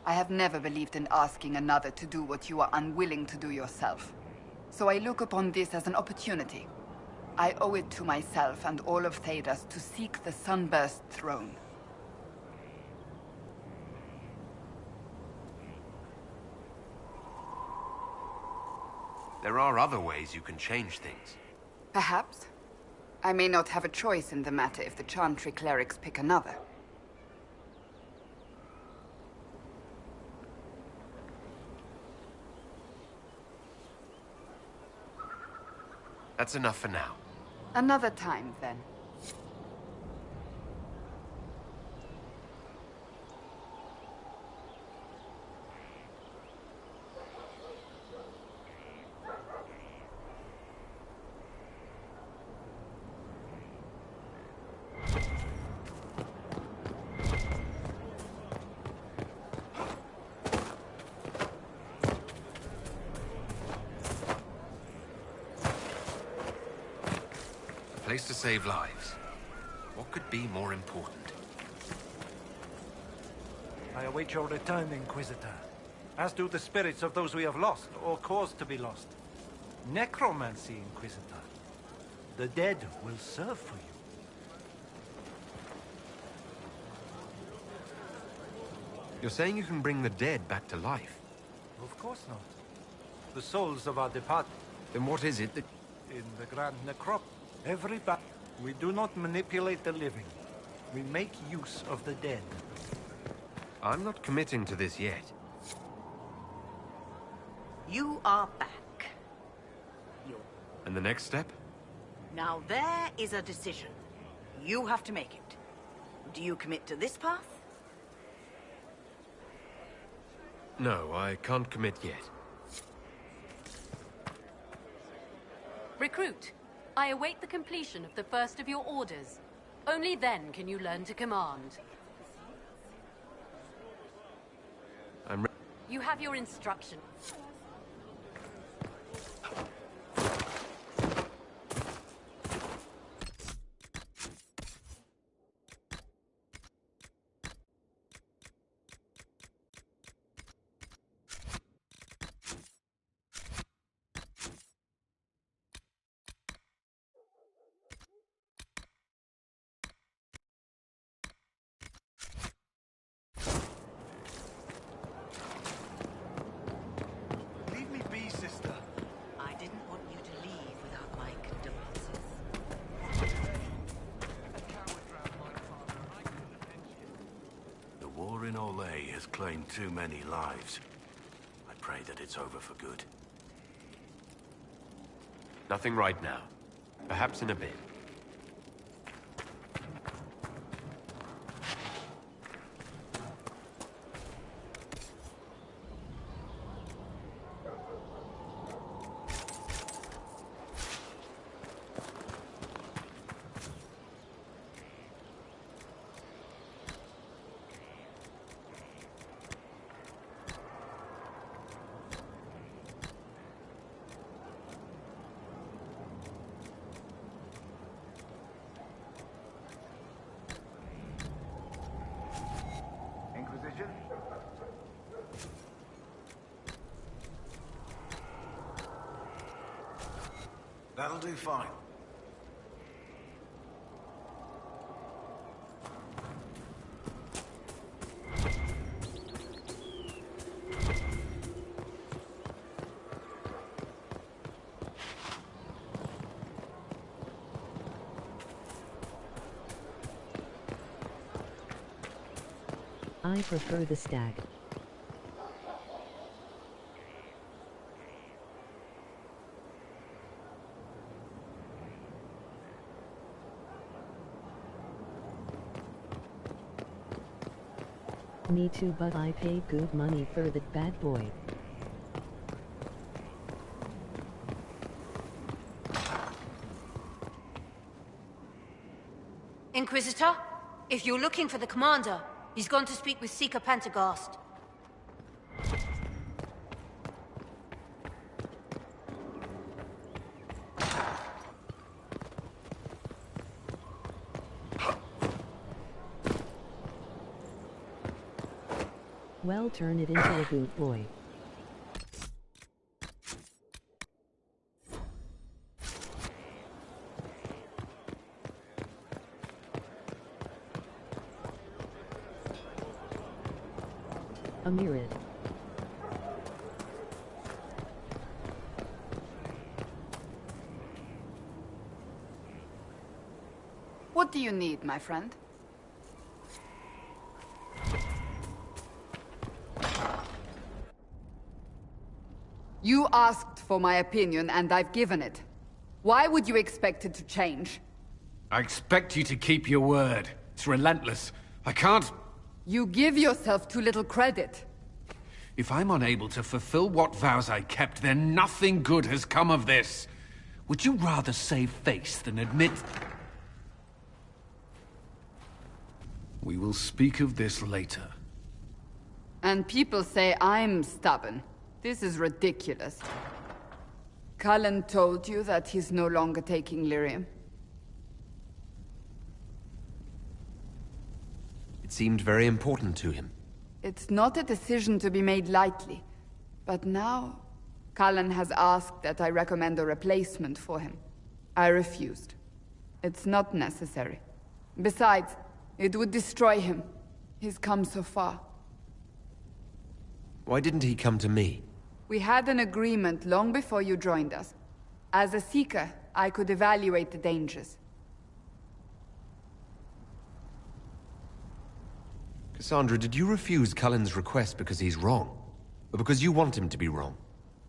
I have never believed in asking another to do what you are unwilling to do yourself. So I look upon this as an opportunity. I owe it to myself and all of Thedas to seek the Sunburst throne. There are other ways you can change things. Perhaps. I may not have a choice in the matter if the Chantry clerics pick another. That's enough for now. Another time, then. Place to save lives. What could be more important? I await your return, Inquisitor. As do the spirits of those we have lost, or caused to be lost. Necromancy, Inquisitor. The dead will serve for you. You're saying you can bring the dead back to life? Of course not. The souls of our departed. Then what is it that... In the Grand Necrop, we do not manipulate the living. We make use of the dead. I'm not committing to this yet. You are back. And the next step? Now there is a decision. You have to make it. Do you commit to this path? No, I can't commit yet. Recruit, I await the completion of the first of your orders. Only then can you learn to command. You have your instructions. Leave me be, sister. I didn't want you to leave without my condolences. The war in Orlais has claimed too many lives. I pray that it's over for good. Nothing right now. Perhaps in a bit. That'll do fine. I prefer the stag. Me too, but I paid good money for that bad boy. Inquisitor, if you're looking for the commander, he's gone to speak with Seeker Pentagast. Well, turn it into a boot boy. A myriad. What do you need, my friend? You asked for my opinion, and I've given it. Why would you expect it to change? I expect you to keep your word. It's relentless. I can't... You give yourself too little credit. If I'm unable to fulfill what vows I kept, then nothing good has come of this. Would you rather save face than admit... We will speak of this later. And people say I'm stubborn. This is ridiculous. Cullen told you that he's no longer taking lyrium. It seemed very important to him. It's not a decision to be made lightly. But now, Cullen has asked that I recommend a replacement for him. I refused. It's not necessary. Besides, it would destroy him. He's come so far. Why didn't he come to me? We had an agreement long before you joined us. As a Seeker, I could evaluate the dangers. Cassandra, did you refuse Cullen's request because he's wrong? Or because you want him to be wrong?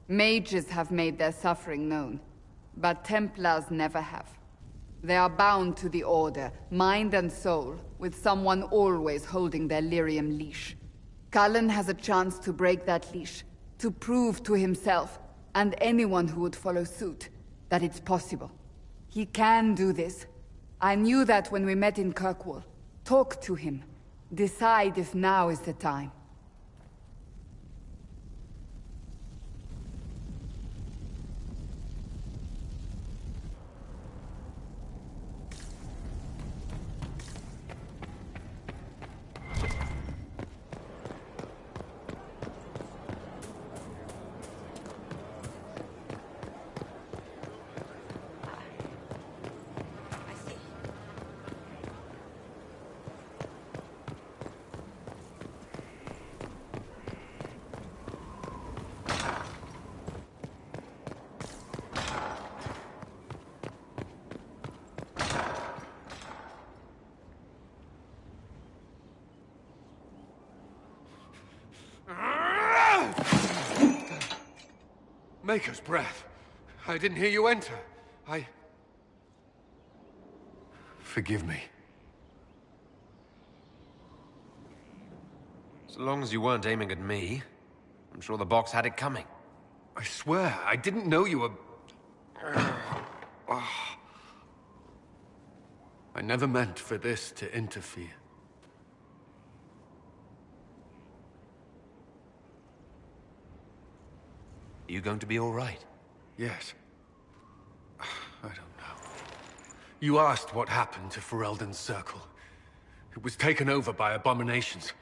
Mages have made their suffering known, but Templars never have. They are bound to the Order, mind and soul, with someone always holding their lyrium leash. Cullen has a chance to break that leash, to prove to himself, and anyone who would follow suit, that it's possible. He can do this. I knew that when we met in Kirkwall. Talk to him. Decide if now is the time. Maker's breath. I didn't hear you enter. Forgive me. So long as you weren't aiming at me, I'm sure the box had it coming. I swear, I didn't know you were... I never meant for this to interfere. Are you going to be all right? Yes. I don't know. You asked what happened to Ferelden's Circle. It was taken over by abominations.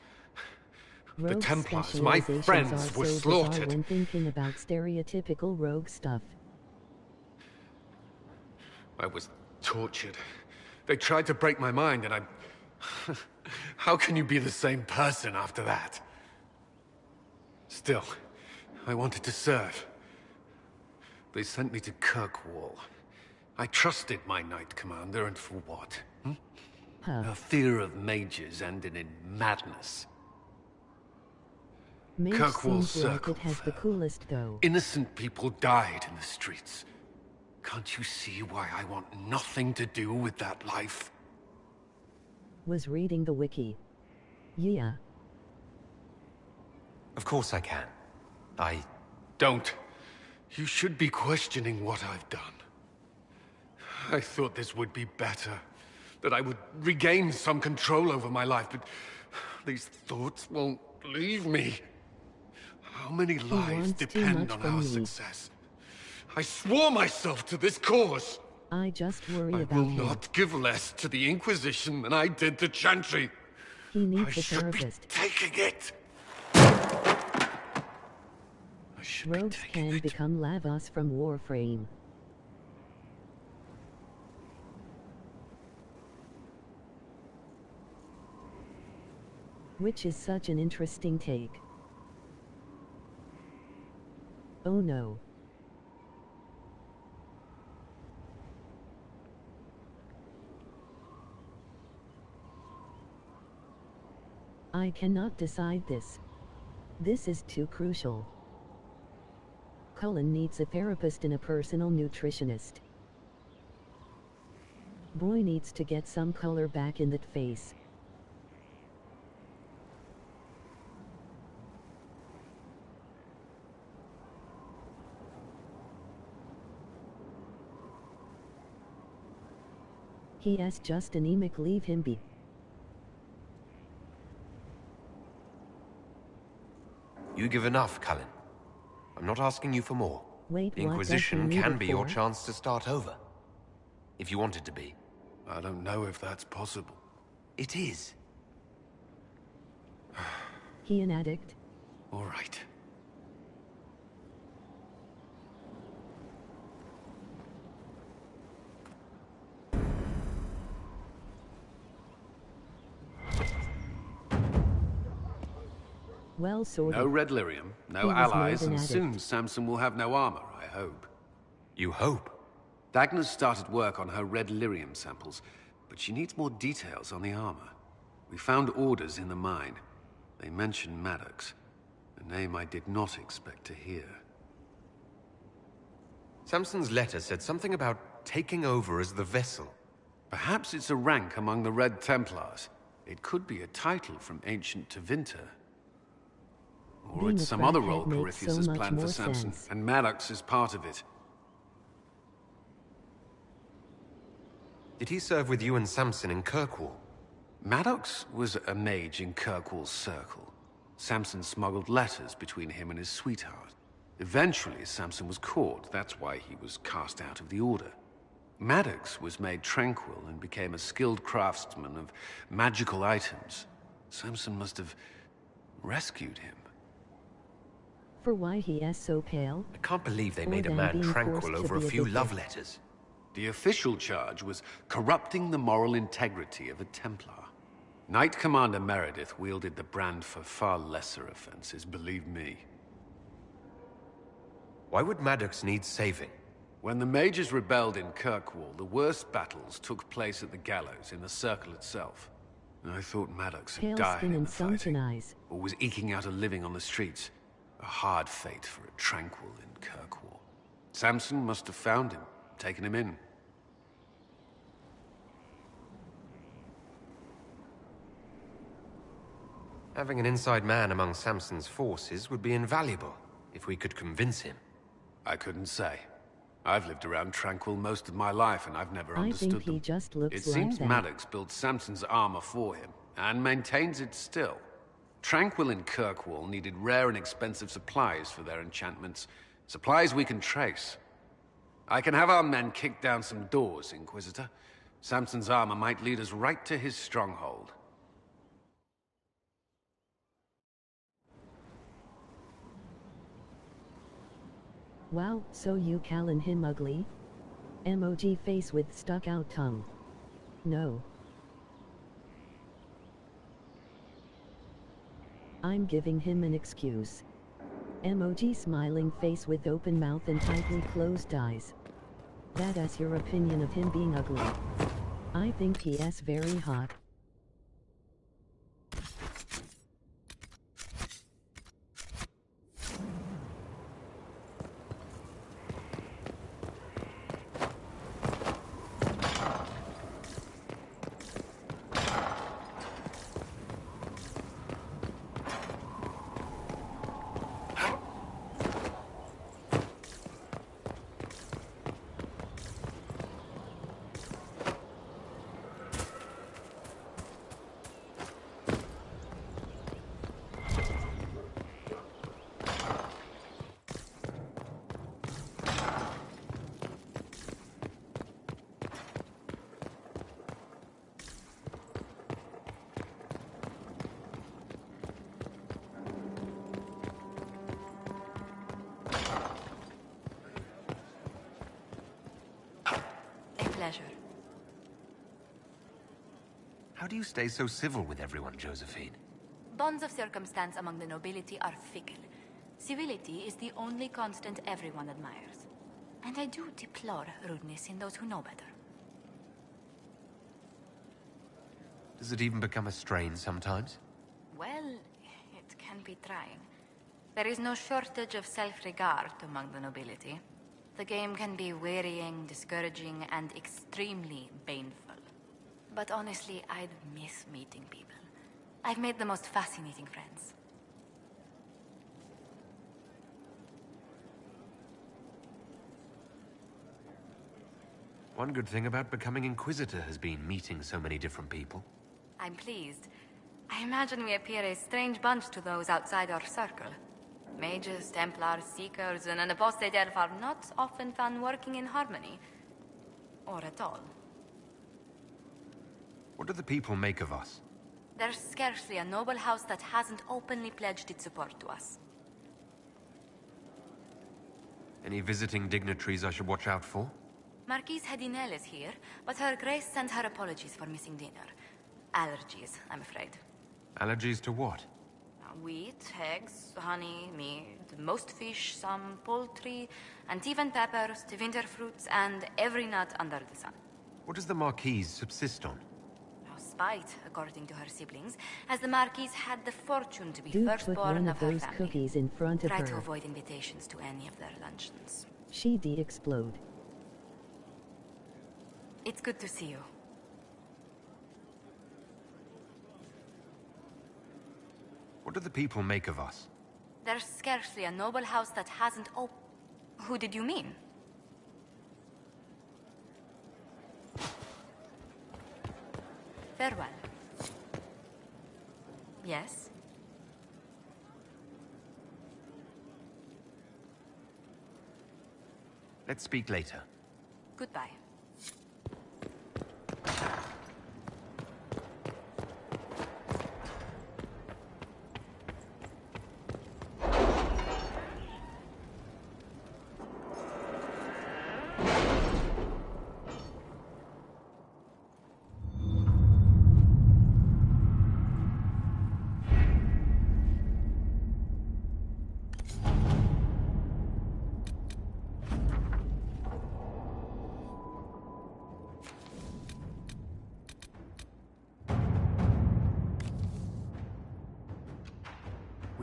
The Rogue Templars, my specializations friends, are were so bizarre slaughtered. when thinking about stereotypical rogue stuff. I was tortured. They tried to break my mind, and I... How can you be the same person after that? Still, I wanted to serve. They sent me to Kirkwall. I trusted my Knight Commander, and for what? A fear of mages ended in madness. Mage Kirkwall seems like Circle it has the coolest though. Innocent people died in the streets. Can't you see why I want nothing to do with that life? Was reading the wiki. Yeah. Of course I can. Don't. You should be questioning what I've done. I thought this would be better. That I would regain some control over my life, but these thoughts won't leave me. How many lives depend on our success? I swore myself to this cause. I just worry about I will him. not give less to the Inquisition than I did to Chantry. He needs I a should therapist. be taking it. Rogues can become Lavos from Warframe. Which is such an interesting take. Oh no. I cannot decide this. This is too crucial. Cullen needs a therapist and a personal nutritionist. Boy needs to get some color back in that face. He is just anemic, leave him be. You give enough, Cullen. I'm not asking you for more. Wait, the what does Inquisition he need can it be your for? chance to start over. If you want it to be. I don't know if that's possible. It is. He an addict? All right. Well, sort No of. red lyrium, He no was allies, more than and addict. soon Samson will have no armor, I hope. You hope? Dagna's started work on her red lyrium samples, but she needs more details on the armor. We found orders in the mine. They mention Maddox, a name I did not expect to hear. Samson's letter said something about taking over as the vessel. Perhaps it's a rank among the Red Templars. It could be a title from ancient Tevinter. Or Being it's a some other crackhead role makes Corypheus so has much planned for more Samson, sense. and Maddox is part of it. Did he serve with you and Samson in Kirkwall? Maddox was a mage in Kirkwall's circle. Samson smuggled letters between him and his sweetheart. Eventually, Samson was caught. That's why he was cast out of the Order. Maddox was made tranquil and became a skilled craftsman of magical items. Samson must have rescued him. For why he is so pale? I can't believe they Or made a them man being tranquil forced to over a be few addicted. love letters. The official charge was corrupting the moral integrity of a Templar. Knight Commander Meredith wielded the brand for far lesser offenses, believe me. Why would Maddox need saving? When the mages rebelled in Kirkwall, the worst battles took place at the gallows in the circle itself. I thought Maddox had Pale died skin in and the fighting, sunken eyes. or was eking out a living on the streets. A hard fate for a tranquil in Kirkwall. Samson must have found him, taken him in. Having an inside man among Samson's forces would be invaluable, if we could convince him. I couldn't say. I've lived around Tranquil most of my life, and I've never I understood think he them. just looks It like seems that. Maddox built Samson's armor for him, and maintains it still. Tranquil and Kirkwall needed rare and expensive supplies for their enchantments. Supplies we can trace. I can have our men kick down some doors, Inquisitor. Samson's armor might lead us right to his stronghold. Wow, so you calling him ugly? Emoji face with stuck out tongue. No. I'm giving him an excuse. Emoji smiling face with open mouth and tightly closed eyes. That's your opinion of him being ugly. I think he's very hot. Pleasure. How do you stay so civil with everyone, Josephine? Bonds of circumstance among the nobility are fickle. Civility is the only constant everyone admires. And I do deplore rudeness in those who know better. Does it even become a strain sometimes? Well, it can be trying. There is no shortage of self-regard among the nobility. The game can be wearying, discouraging, and extremely painful. But honestly, I'd miss meeting people. I've made the most fascinating friends. One good thing about becoming Inquisitor has been meeting so many different people. I'm pleased. I imagine we appear a strange bunch to those outside our circle. Mages, Templars, Seekers, and an apostate elf are not often found working in harmony. Or at all. What do the people make of us? There's scarcely a noble house that hasn't openly pledged its support to us. Any visiting dignitaries I should watch out for? Marquise Hedinel is here, but Her Grace sends her apologies for missing dinner. Allergies, I'm afraid. Allergies to what? Wheat, eggs, honey, meat, most fish, some poultry, and even peppers, winter fruits, and every nut under the sun. What does the Marquise subsist on? Spite, according to her siblings, as the Marquise had the fortune to be Dude, put firstborn one of of her those family. cookies in front of Try her. to avoid invitations to any of their luncheons. She de-explode. It's good to see you. What do the people make of us? There's scarcely a noble house that hasn't Who did you mean? Farewell. Yes? Let's speak later. Goodbye.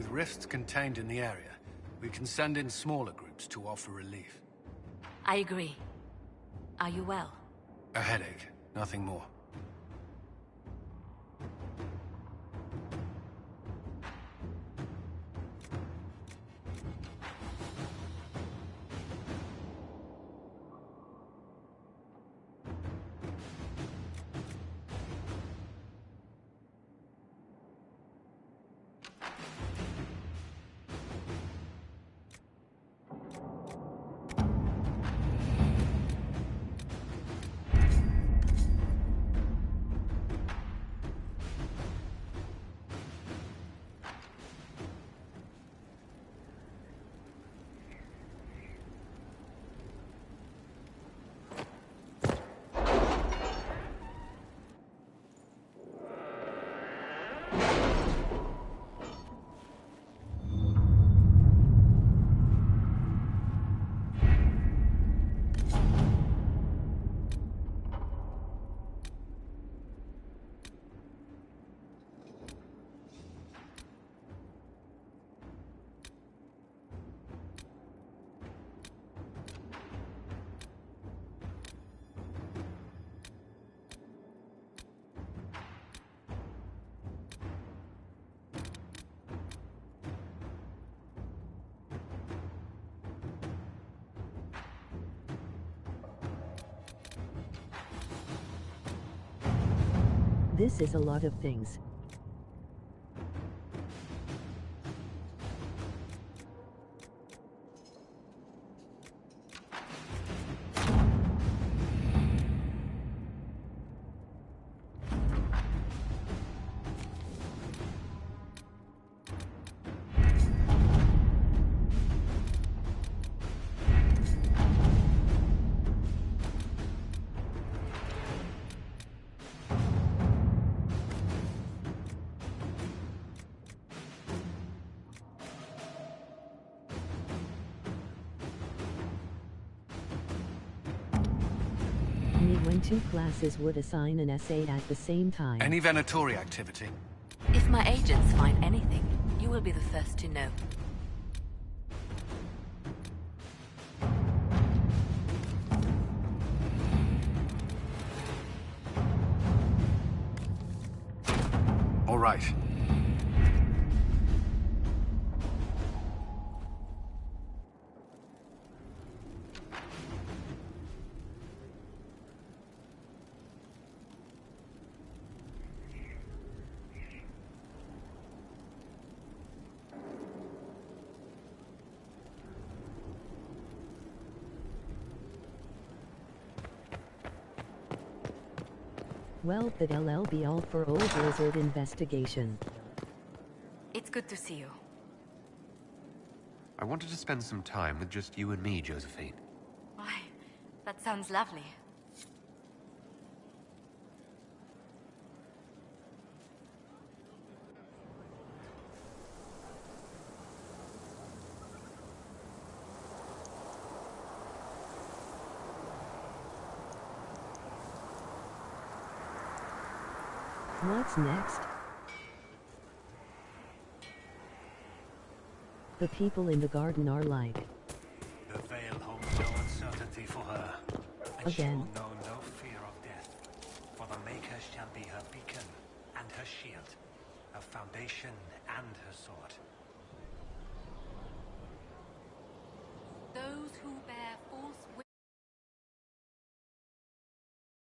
With rifts contained in the area, we can send in smaller groups to offer relief. I agree. Are you well? A headache, nothing more. This is a lot of things. When two classes would assign an essay at the same time. Any Venatori activity? If my agents find anything, you will be the first to know. All right. Well, that'll be all for Old Blizzard investigation. It's good to see you. I wanted to spend some time with just you and me, Josephine. Why, that sounds lovely. What's next? The people in the garden are like... The veil holds no uncertainty for her. And Again. she will know no fear of death. For the Maker shall be her beacon and her shield, her foundation and her sword. Those who bear